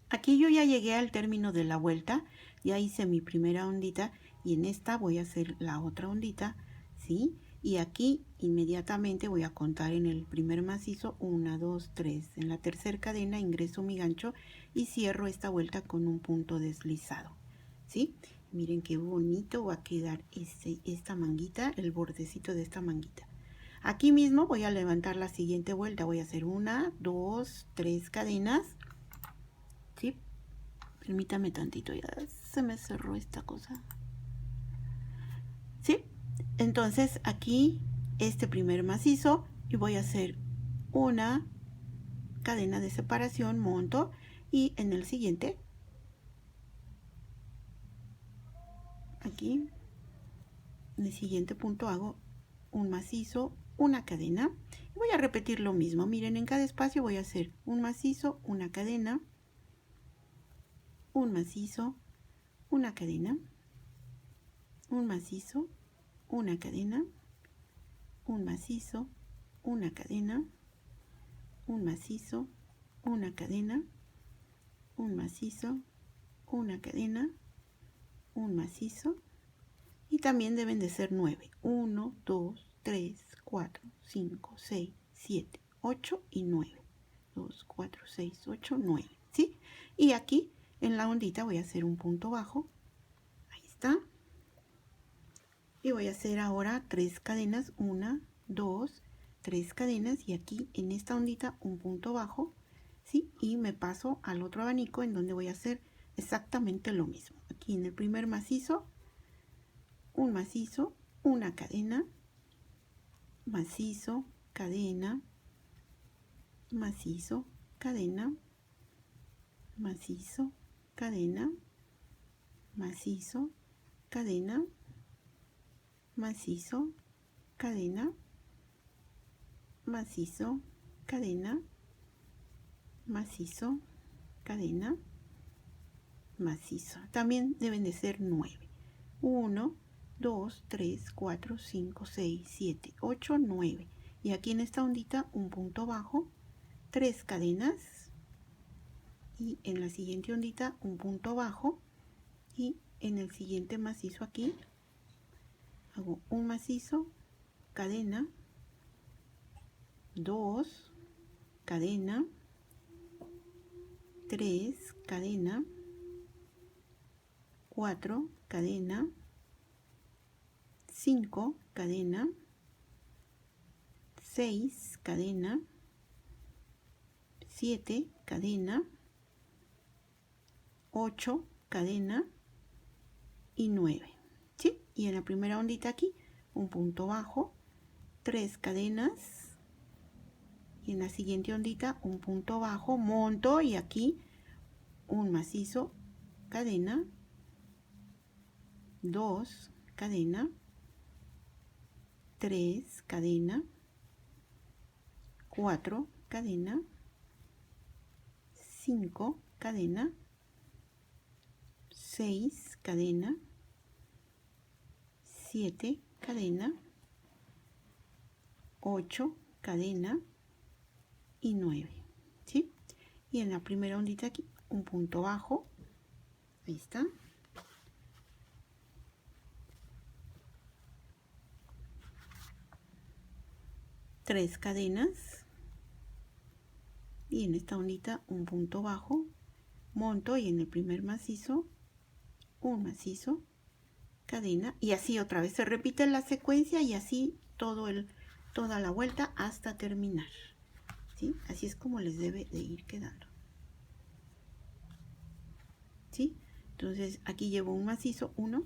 Aquí yo ya llegué al término de la vuelta, ya hice mi primera ondita y en esta voy a hacer la otra ondita, ¿sí? Y aquí inmediatamente voy a contar en el primer macizo 1, 2, 3. En la tercera cadena ingreso mi gancho y cierro esta vuelta con un punto deslizado, ¿sí? Miren qué bonito va a quedar esta manguita, el bordecito de esta manguita. Aquí mismo voy a levantar la siguiente vuelta, voy a hacer 1, 2, 3 cadenas, ¿sí? Permítame tantito, ya se me cerró esta cosa. ¿Sí? Entonces aquí este primer macizo y voy a hacer una cadena de separación, monto y en el siguiente, aquí, en el siguiente punto hago un macizo, una cadena. Voy a repetir lo mismo. Miren, en cada espacio voy a hacer un macizo, una cadena, un macizo, una cadena, un macizo, una cadena, un macizo, una cadena, un macizo, una cadena, un macizo, una cadena, un macizo, y también deben de ser 9. 1, 2, 3, 4, 5, 6, 7, 8 y 9. 2, 4, 6, 8, 9. ¿Sí? Y aquí en la ondita voy a hacer un punto bajo. Ahí está. Y voy a hacer ahora 3 cadenas. 1, 2, 3 cadenas. Y aquí en esta ondita un punto bajo. ¿Sí? Y me paso al otro abanico en donde voy a hacer exactamente lo mismo. Aquí en el primer macizo, un macizo, una cadena, macizo, cadena, macizo, cadena, macizo, cadena, macizo, cadena, macizo, cadena, macizo, cadena, macizo, cadena, macizo. También deben de ser 9. 1, 2, 3, 4, 5, 6, 7, 8, 9. Y aquí en esta ondita un punto bajo, 3 cadenas. Y en la siguiente ondita un punto bajo. Y en el siguiente macizo aquí hago un macizo, cadena, 2, cadena, 3, cadena, 4, cadena, 5, cadena, 6, cadena, 7, cadena, 8, cadena y 9. ¿Sí? Y en la primera ondita aquí un punto bajo, 3 cadenas, y en la siguiente ondita un punto bajo, monto y aquí un macizo, cadena, 2, cadena, 3, cadena, 4, cadena, 5, cadena, 6, cadena, 7, cadena, 8, cadena, y 9, ¿sí? Y en la primera ondita aquí, un punto bajo, ahí está. Tres cadenas y en esta ondita un punto bajo, monto y en el primer macizo un macizo, cadena y así otra vez se repite la secuencia y así toda la vuelta hasta terminar, ¿sí? Así es como les debe de ir quedando, ¿sí? Entonces aquí llevo un macizo, 1,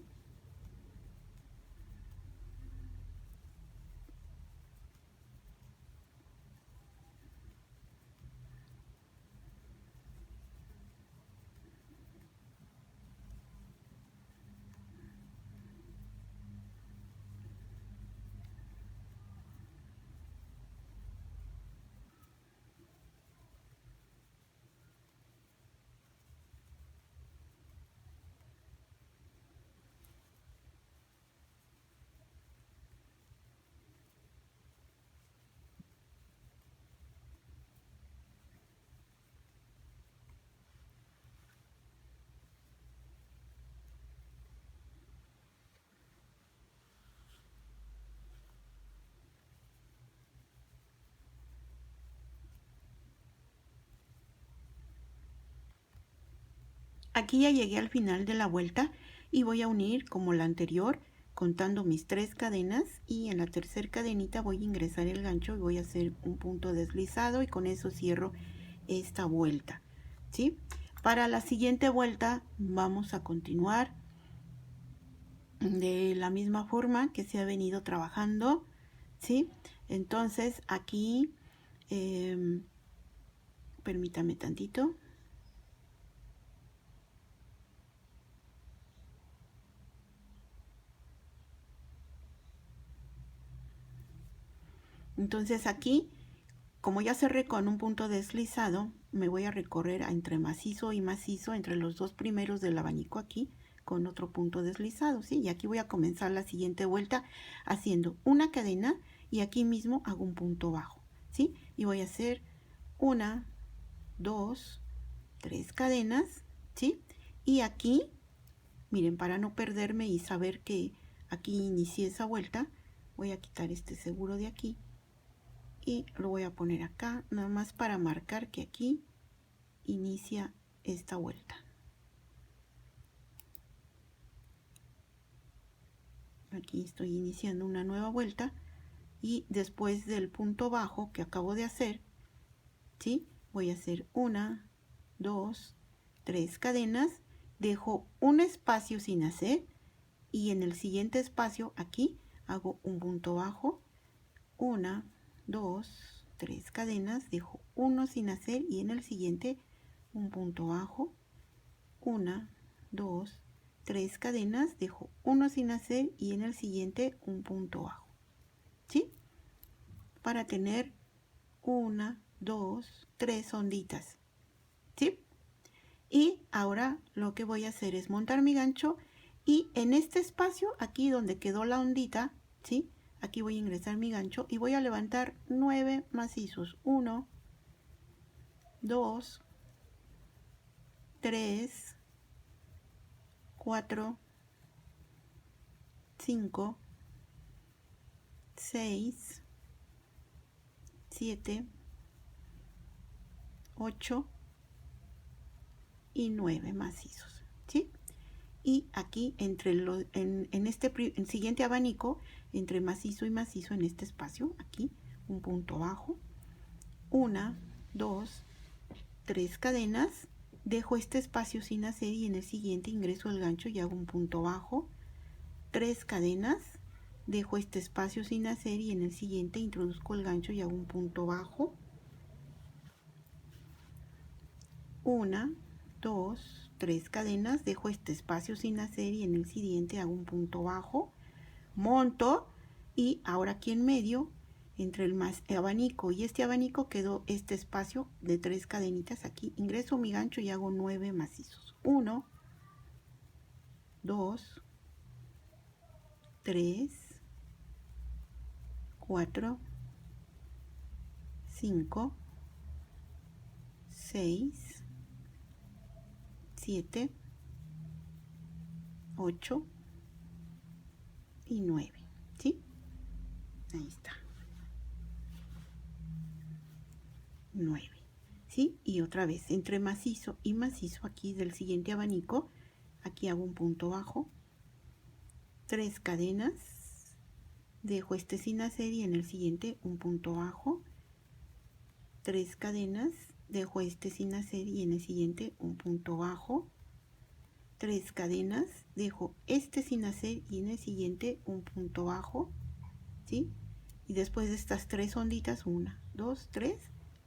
aquí ya llegué al final de la vuelta y voy a unir como la anterior contando mis 3 cadenas y en la tercera cadenita voy a ingresar el gancho y voy a hacer un punto deslizado y con eso cierro esta vuelta, ¿sí? Para la siguiente vuelta vamos a continuar de la misma forma que se ha venido trabajando, ¿sí? Entonces aquí, permítame tantito. Entonces aquí, como ya cerré con un punto deslizado, me voy a recorrer entre macizo y macizo, entre los dos primeros del abanico aquí, con otro punto deslizado, ¿sí? Y aquí voy a comenzar la siguiente vuelta haciendo una cadena y aquí mismo hago un punto bajo, ¿sí? Y voy a hacer 1, 2, 3 cadenas, ¿sí? Y aquí, miren, para no perderme y saber que aquí inicié esa vuelta, voy a quitar este seguro de aquí y lo voy a poner acá, nada más para marcar que aquí inicia esta vuelta. Aquí estoy iniciando una nueva vuelta y después del punto bajo que acabo de hacer, ¿sí? Voy a hacer 1, 2, 3 cadenas, dejo un espacio sin hacer y en el siguiente espacio aquí hago un punto bajo, 1, 2, 3 cadenas, dejo uno sin hacer y en el siguiente un punto bajo, 1, 2, 3 cadenas, dejo uno sin hacer y en el siguiente un punto bajo, ¿sí? Para tener 1, 2, 3 onditas, ¿sí? Y ahora lo que voy a hacer es montar mi gancho y en este espacio, aquí donde quedó la ondita, ¿sí? Aquí voy a ingresar mi gancho y voy a levantar 9 macizos. 1, 2, 3, 4, 5, 6, 7, 8 y 9 macizos, ¿sí? Y aquí entre en este siguiente abanico, entre macizo y macizo, en este espacio, aquí un punto bajo, 1, 2, 3 cadenas, dejo este espacio sin hacer y en el siguiente ingreso el gancho y hago un punto bajo, 3 cadenas, dejo este espacio sin hacer y en el siguiente introduzco el gancho y hago un punto bajo, 1, 2, 3 cadenas, dejo este espacio sin hacer y en el siguiente hago un punto bajo, monto y ahora aquí en medio entre el abanico y este abanico quedó este espacio de 3 cadenitas. Aquí ingreso mi gancho y hago 9 macizos. 1, 2, 3, 4, 5, 6, 7, 8 y 9, ¿sí? Ahí está. 9, ¿sí? Y otra vez, entre macizo y macizo, aquí del siguiente abanico, aquí hago un punto bajo, 3 cadenas, dejo este sin hacer y en el siguiente un punto bajo, 3 cadenas, dejo este sin hacer y en el siguiente un punto bajo, 3 cadenas, dejo este sin hacer y en el siguiente un punto bajo, ¿sí? Y después de estas 3 onditas, 1, 2, 3,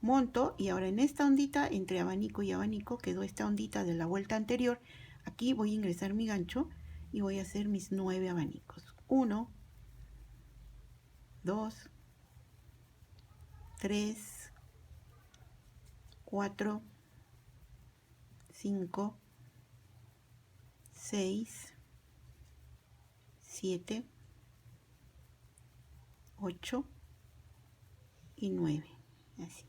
monto y ahora en esta ondita, entre abanico y abanico, quedó esta ondita de la vuelta anterior. Aquí voy a ingresar mi gancho y voy a hacer mis 9 abanicos. 1, 2, 3, 4, 5, 6, 7, 8 y 9. Así.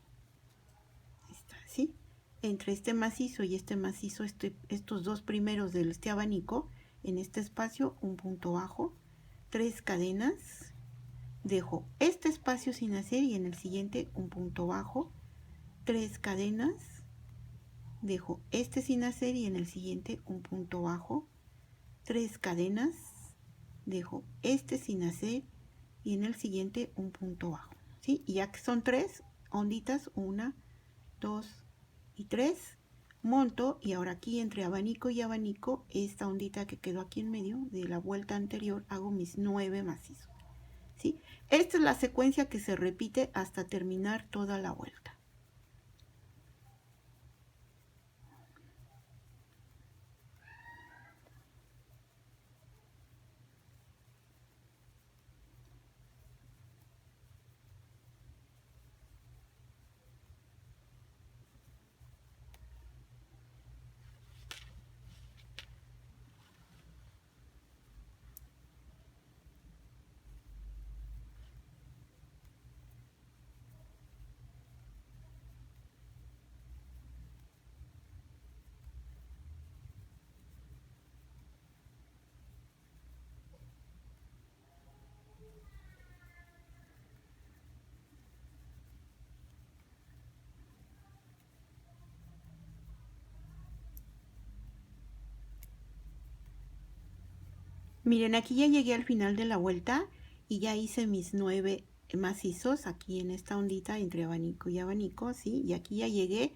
Está, ¿sí? Entre este macizo y este macizo, estos dos primeros de este abanico, en este espacio un punto bajo, 3 cadenas, dejo este espacio sin hacer y en el siguiente un punto bajo, 3 cadenas, dejo este sin hacer y en el siguiente un punto bajo, 3 cadenas, dejo este sin hacer y en el siguiente un punto bajo, ¿sí? Y ya que son 3 onditas, 1, 2 y 3, monto y ahora aquí entre abanico y abanico, esta ondita que quedó aquí en medio de la vuelta anterior, hago mis 9 macizos, ¿sí? Esta es la secuencia que se repite hasta terminar toda la vuelta. Miren, aquí ya llegué al final de la vuelta y ya hice mis 9 macizos aquí en esta ondita entre abanico y abanico, ¿sí? Y aquí ya llegué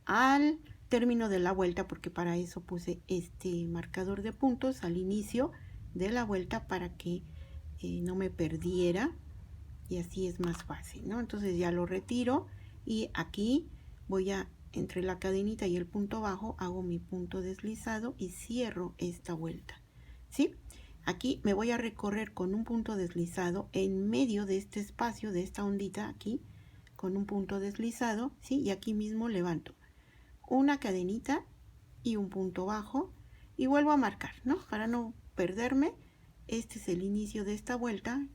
al término de la vuelta porque para eso puse este marcador de puntos al inicio de la vuelta para que no me perdiera y así es más fácil, ¿no? Entonces ya lo retiro y aquí voy a, entre la cadenita y el punto bajo, hago mi punto deslizado y cierro esta vuelta, ¿sí? Aquí me voy a recorrer con un punto deslizado en medio de este espacio, de esta ondita aquí, con un punto deslizado, ¿sí? Y aquí mismo levanto una cadenita y un punto bajo y vuelvo a marcar, ¿no? Para no perderme, este es el inicio de esta vuelta,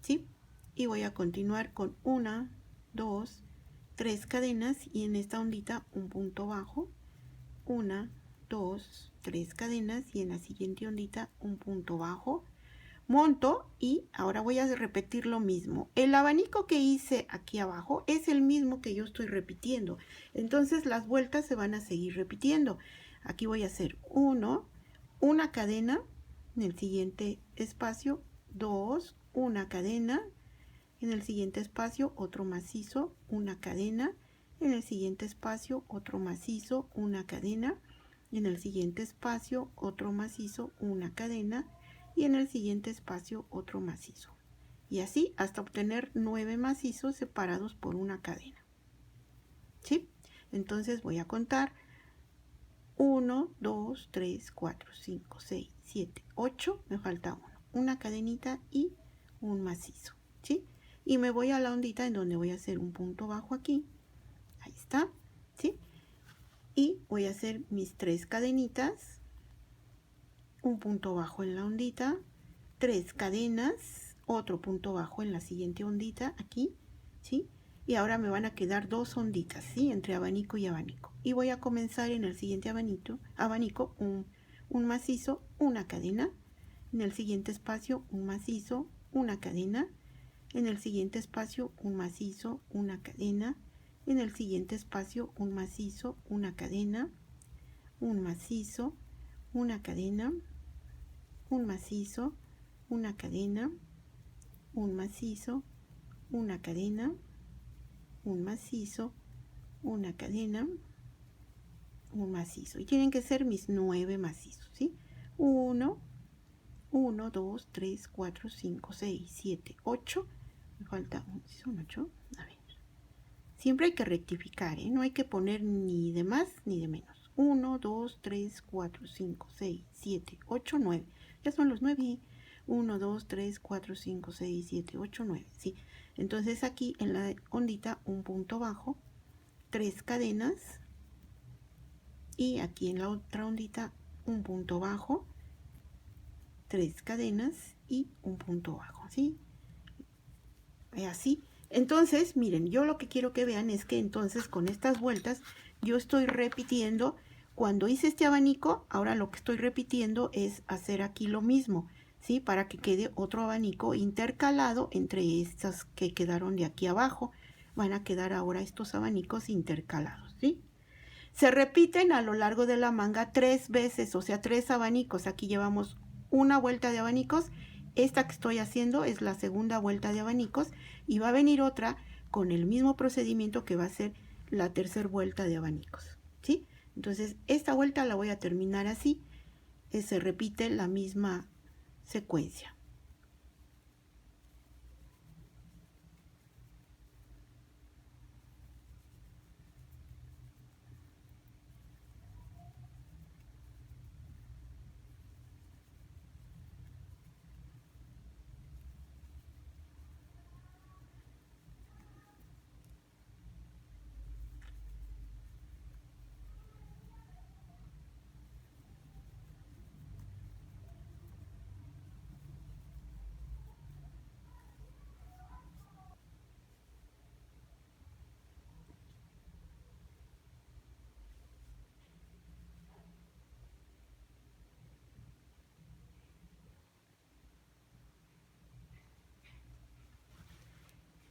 ¿sí? Y voy a continuar con 1, 2, 3 cadenas y en esta ondita un punto bajo, 1, 2, 3 cadenas y en la siguiente ondita un punto bajo, monto y ahora voy a repetir lo mismo. El abanico que hice aquí abajo es el mismo que yo estoy repitiendo, entonces las vueltas se van a seguir repitiendo. Aquí voy a hacer 1, una cadena, en el siguiente espacio 2, una cadena, en el siguiente espacio otro macizo, una cadena, en el siguiente espacio otro macizo, una cadena, en el siguiente espacio otro macizo, una cadena y en el siguiente espacio otro macizo. Y así hasta obtener 9 macizos separados por una cadena. ¿Sí? Entonces voy a contar 1, 2, 3, 4, 5, 6, 7, 8, me falta uno. Una cadenita y un macizo, ¿sí? Y me voy a la ondita en donde voy a hacer un punto bajo aquí. Ahí está, ¿sí? Y voy a hacer mis 3 cadenitas, un punto bajo en la ondita, 3 cadenas, otro punto bajo en la siguiente ondita aquí, ¿sí? y ahora me van a quedar 2 onditas, ¿sí? Entre abanico y abanico. Y voy a comenzar en el siguiente abanico un macizo, una cadena. En el siguiente espacio un macizo, una cadena. En el siguiente espacio un macizo, una cadena. En el siguiente espacio un macizo, una cadena. Un macizo, una cadena. Un macizo, una cadena. Un macizo, una cadena. Un macizo, una cadena, un macizo. Y tienen que ser mis 9 macizos, ¿sí? 1, 2, 3, 4, 5, 6, 7, 8. Me falta son 8. A ver. Siempre hay que rectificar, ¿eh? No hay que poner ni de más ni de menos. 1, 2, 3, 4, 5, 6, 7, 8, 9. Ya son los 9. 1, 2, 3, 4, 5, 6, 7, 8, 9. Sí. Entonces aquí en la ondita un punto bajo, 3 cadenas, y aquí en la otra ondita un punto bajo, 3 cadenas y un punto bajo, ¿sí? Así. Entonces, miren, yo lo que quiero que vean es que entonces con estas vueltas yo estoy repitiendo. Cuando hice este abanico, ahora lo que estoy repitiendo es hacer aquí lo mismo, ¿sí? Para que quede otro abanico intercalado entre estas que quedaron de aquí abajo. Van a quedar ahora estos abanicos intercalados, ¿sí? Se repiten a lo largo de la manga 3 veces, o sea, 3 abanicos. Aquí llevamos una vuelta de abanicos. Esta que estoy haciendo es la segunda vuelta de abanicos y va a venir otra con el mismo procedimiento que va a ser la tercera vuelta de abanicos, ¿sí? Entonces, esta vuelta la voy a terminar así. Se repite la misma secuencia.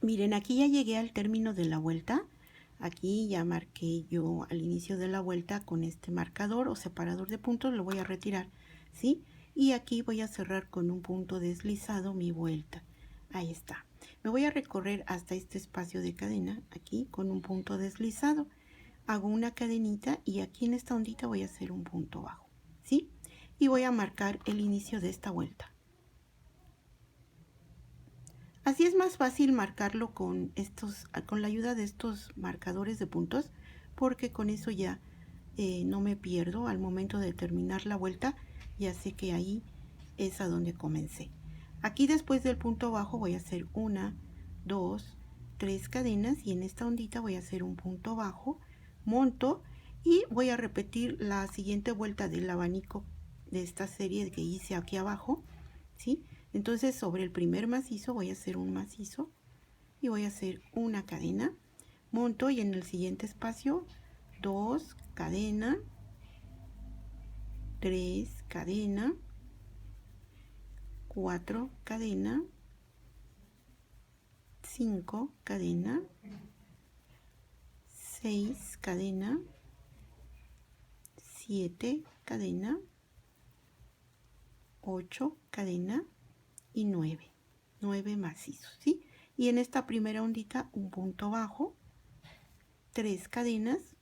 Miren, aquí ya llegué al término de la vuelta. Aquí ya marqué yo al inicio de la vuelta con este marcador o separador de puntos, lo voy a retirar, ¿sí? Y aquí voy a cerrar con un punto deslizado mi vuelta. Ahí está. Me voy a recorrer hasta este espacio de cadena, aquí con un punto deslizado. Hago una cadenita y aquí en esta ondita voy a hacer un punto bajo, ¿sí? Y voy a marcar el inicio de esta vuelta. Así es más fácil marcarlo con la ayuda de estos marcadores de puntos, porque con eso ya no me pierdo al momento de terminar la vuelta. Ya sé que ahí es a donde comencé. Aquí después del punto bajo voy a hacer 1, 2, 3 cadenas y en esta ondita voy a hacer un punto bajo, monto y voy a repetir la siguiente vuelta del abanico de esta serie que hice aquí abajo, ¿sí? Entonces sobre el primer macizo voy a hacer un macizo y voy a hacer una cadena, monto y en el siguiente espacio 2 cadena, 3 cadena, 4 cadena, 5 cadena, 6 cadena, 7 cadena, 8 cadena y 9 macizos, ¿sí? Y en esta primera ondita un punto bajo, 3 cadenas.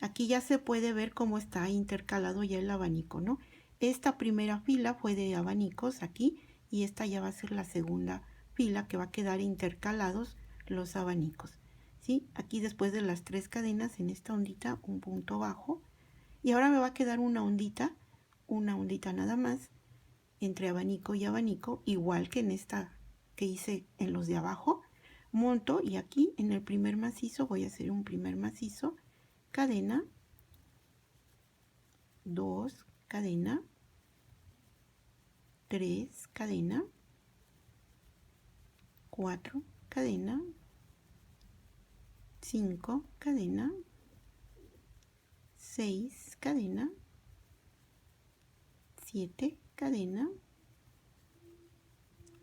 Aquí ya se puede ver cómo está intercalado ya el abanico, ¿no? Esta primera fila fue de abanicos aquí y esta ya va a ser la segunda fila que va a quedar intercalados los abanicos, ¿sí? Aquí después de las 3 cadenas en esta ondita un punto bajo y ahora me va a quedar una ondita nada más entre abanico y abanico, igual que en esta que hice en los de abajo. Monto y aquí en el primer macizo voy a hacer un primer macizo, cadena, 2 cadena, 3 cadena, 4 cadena, 5, cadena, 6, cadena, 7, cadena,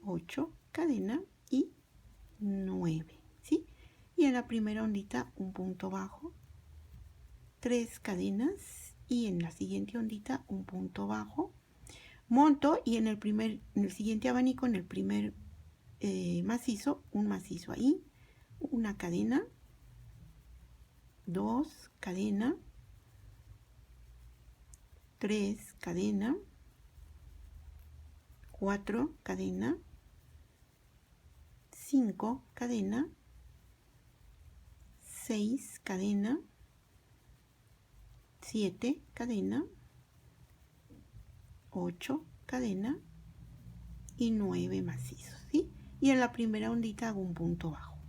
8, cadena y 9, ¿sí? Y en la primera ondita un punto bajo, 3 cadenas y en la siguiente ondita un punto bajo, monto y en el siguiente abanico, en el primer macizo, un macizo ahí, una cadena, 2, cadena, 3, cadena, 4, cadena, 5, cadena, 6, cadena, 7, cadena, 8, cadena y 9 macizos, ¿sí? Y en la primera ondita hago un punto bajo,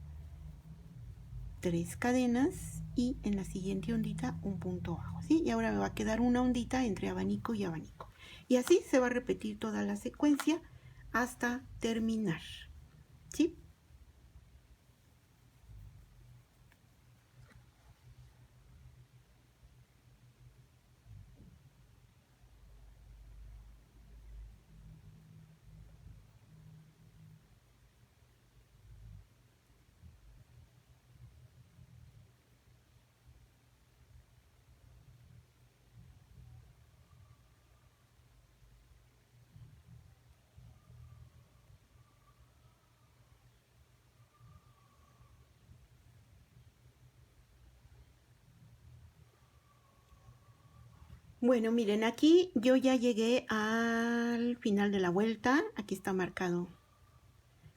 3 cadenas y en la siguiente ondita un punto bajo, ¿sí? Y ahora me va a quedar una ondita entre abanico y abanico. Y así se va a repetir toda la secuencia hasta terminar, ¿sí? Bueno, miren, aquí yo ya llegué al final de la vuelta. Aquí está marcado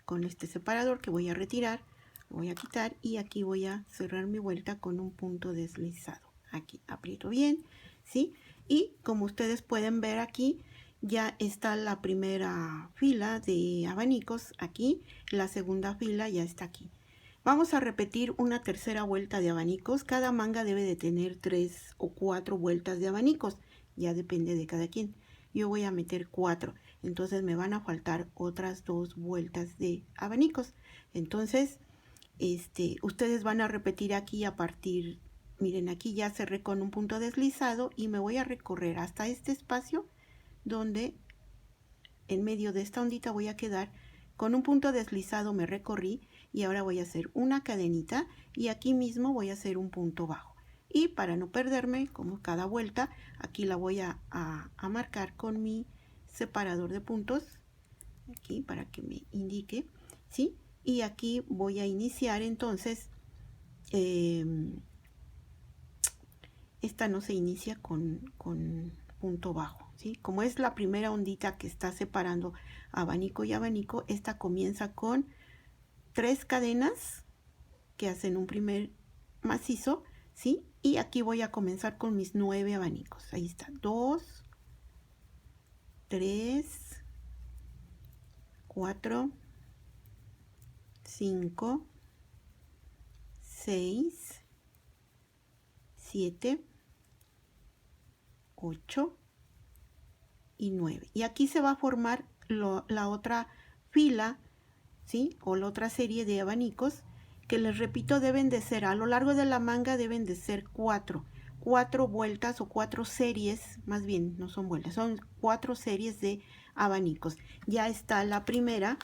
con este separador que voy a retirar, voy a quitar y aquí voy a cerrar mi vuelta con un punto deslizado. Aquí aprieto bien, ¿sí? Y como ustedes pueden ver aquí, ya está la primera fila de abanicos aquí, la segunda fila ya está aquí. Vamos a repetir una tercera vuelta de abanicos. Cada manga debe de tener 3 o 4 vueltas de abanicos. Ya depende de cada quien. Yo voy a meter 4. Entonces me van a faltar otras 2 vueltas de abanicos. Entonces, ustedes van a repetir aquí a partir... Miren, aquí ya cerré con un punto deslizado y me voy a recorrer hasta este espacio donde en medio de esta ondita voy a quedar. Con un punto deslizado me recorrí y ahora voy a hacer una cadenita y aquí mismo voy a hacer un punto bajo. Y para no perderme, como cada vuelta, aquí la voy a marcar con mi separador de puntos, aquí para que me indique, ¿sí? Y aquí voy a iniciar entonces, esta no se inicia con punto bajo, ¿sí? Como es la primera ondita que está separando abanico y abanico, esta comienza con 3 cadenas que hacen un primer macizo, ¿sí? Y aquí voy a comenzar con mis 9 abanicos. Ahí está, 2, 3, 4, 5, 6, 7, 8 y 9. Y aquí se va a formar la otra fila, ¿sí? O la otra serie de abanicos que les repito deben de ser, a lo largo de la manga deben de ser 4 vueltas o 4 series, más bien no son vueltas, son 4 series de abanicos. Ya está la primera,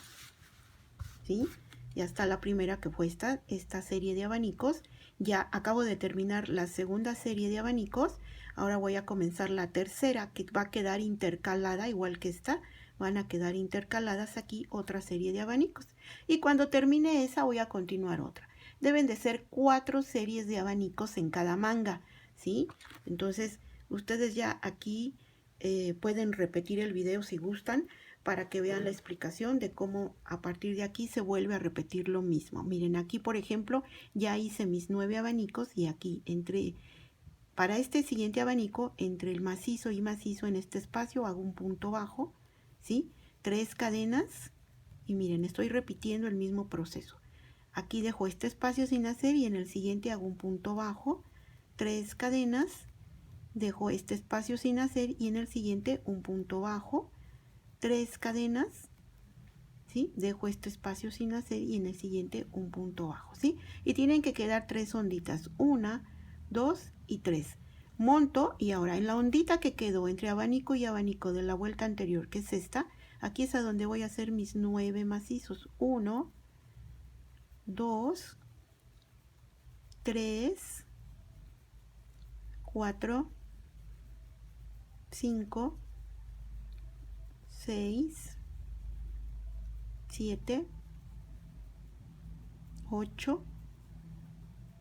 ¿sí? Ya está la primera que fue esta serie de abanicos. Ya acabo de terminar la segunda serie de abanicos. Ahora voy a comenzar la tercera que va a quedar intercalada igual que esta. Van a quedar intercaladas aquí otra serie de abanicos. Y cuando termine esa voy a continuar otra. Deben de ser 4 series de abanicos en cada manga, ¿sí? Entonces ustedes ya aquí pueden repetir el video si gustan, para que vean la explicación de cómo a partir de aquí se vuelve a repetir lo mismo. Miren, aquí por ejemplo ya hice mis 9 abanicos y aquí para este siguiente abanico, entre el macizo y macizo en este espacio hago un punto bajo, ¿sí? 3 cadenas y miren, estoy repitiendo el mismo proceso. Aquí dejo este espacio sin hacer y en el siguiente hago un punto bajo, 3 cadenas, dejo este espacio sin hacer y en el siguiente un punto bajo, 3 cadenas, ¿sí? Dejo este espacio sin hacer y en el siguiente un punto bajo, ¿sí? Y tienen que quedar 3 onditas, 1, 2 y 3. Monto y ahora en la ondita que quedó entre abanico y abanico de la vuelta anterior, que es esta, aquí es a donde voy a hacer mis 9 macizos. 1, 2, 3, 4, 5, 6, 7, 8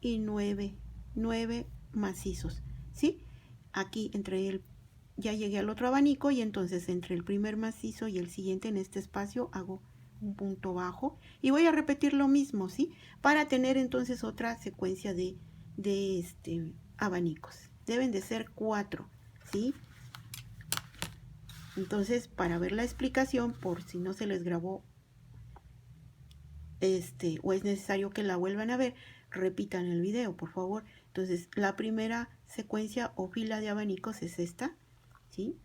y 9 macizos, ¿sí? Aquí ya llegué al otro abanico y entonces entre el primer macizo y el siguiente en este espacio hago un punto bajo y voy a repetir lo mismo, ¿sí? Para tener entonces otra secuencia de abanicos. Deben de ser 4, ¿sí? Entonces, para ver la explicación, por si no se les grabó o es necesario que la vuelvan a ver, repitan el video, por favor. Entonces, la primera secuencia o fila de abanicos es esta, ¿sí?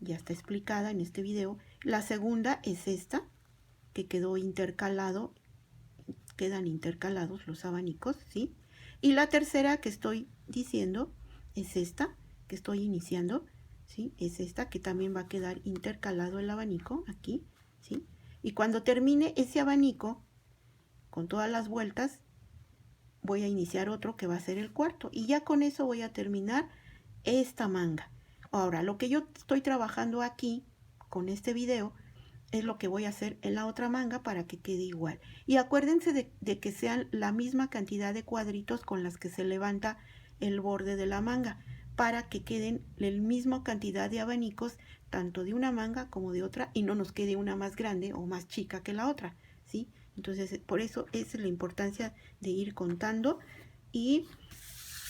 Ya está explicada en este video. La segunda es esta, que quedó intercalado, quedan intercalados los abanicos, ¿sí? Y la tercera que estoy diciendo es esta, que estoy iniciando, ¿sí? Es esta que también va a quedar intercalado el abanico aquí, ¿sí? Y cuando termine ese abanico, con todas las vueltas, voy a iniciar otro que va a ser el cuarto. Y ya con eso voy a terminar esta manga. Ahora, lo que yo estoy trabajando aquí, con este video, es lo que voy a hacer en la otra manga para que quede igual. Y acuérdense de que sean la misma cantidad de cuadritos con las que se levanta el borde de la manga, para que queden la misma cantidad de abanicos, tanto de una manga como de otra, y no nos quede una más grande o más chica que la otra, ¿sí? Entonces, por eso es la importancia de ir contando y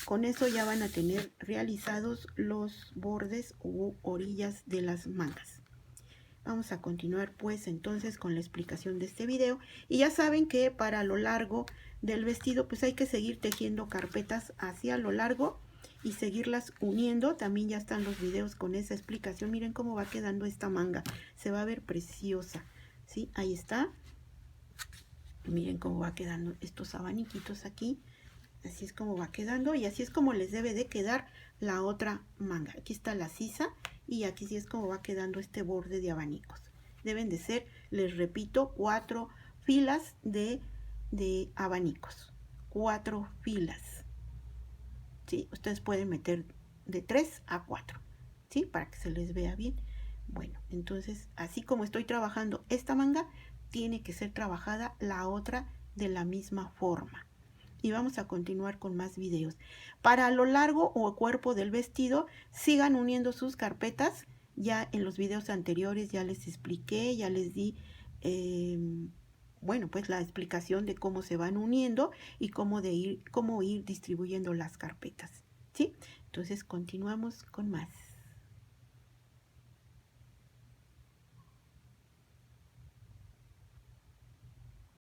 con eso ya van a tener realizados los bordes u orillas de las mangas. Vamos a continuar pues entonces con la explicación de este video. Y ya saben que para lo largo del vestido pues hay que seguir tejiendo carpetas hacia lo largo y seguirlas uniendo. También ya están los videos con esa explicación. Miren cómo va quedando esta manga. Se va a ver preciosa, ¿sí? Ahí está. Miren cómo va quedando estos abaniquitos aquí. Así es como va quedando y así es como les debe de quedar la otra manga. Aquí está la sisa y aquí sí es como va quedando este borde de abanicos. Deben de ser, les repito, 4 filas de abanicos. 4 filas. ¿Sí? Ustedes pueden meter de 3 a 4, ¿sí? Para que se les vea bien. Bueno, entonces así como estoy trabajando esta manga, tiene que ser trabajada la otra de la misma forma. Y vamos a continuar con más videos. Para lo largo o cuerpo del vestido, sigan uniendo sus carpetas. Ya en los videos anteriores ya les expliqué, ya les di, bueno, pues la explicación de cómo se van uniendo y cómo ir distribuyendo las carpetas, ¿sí? Entonces continuamos con más.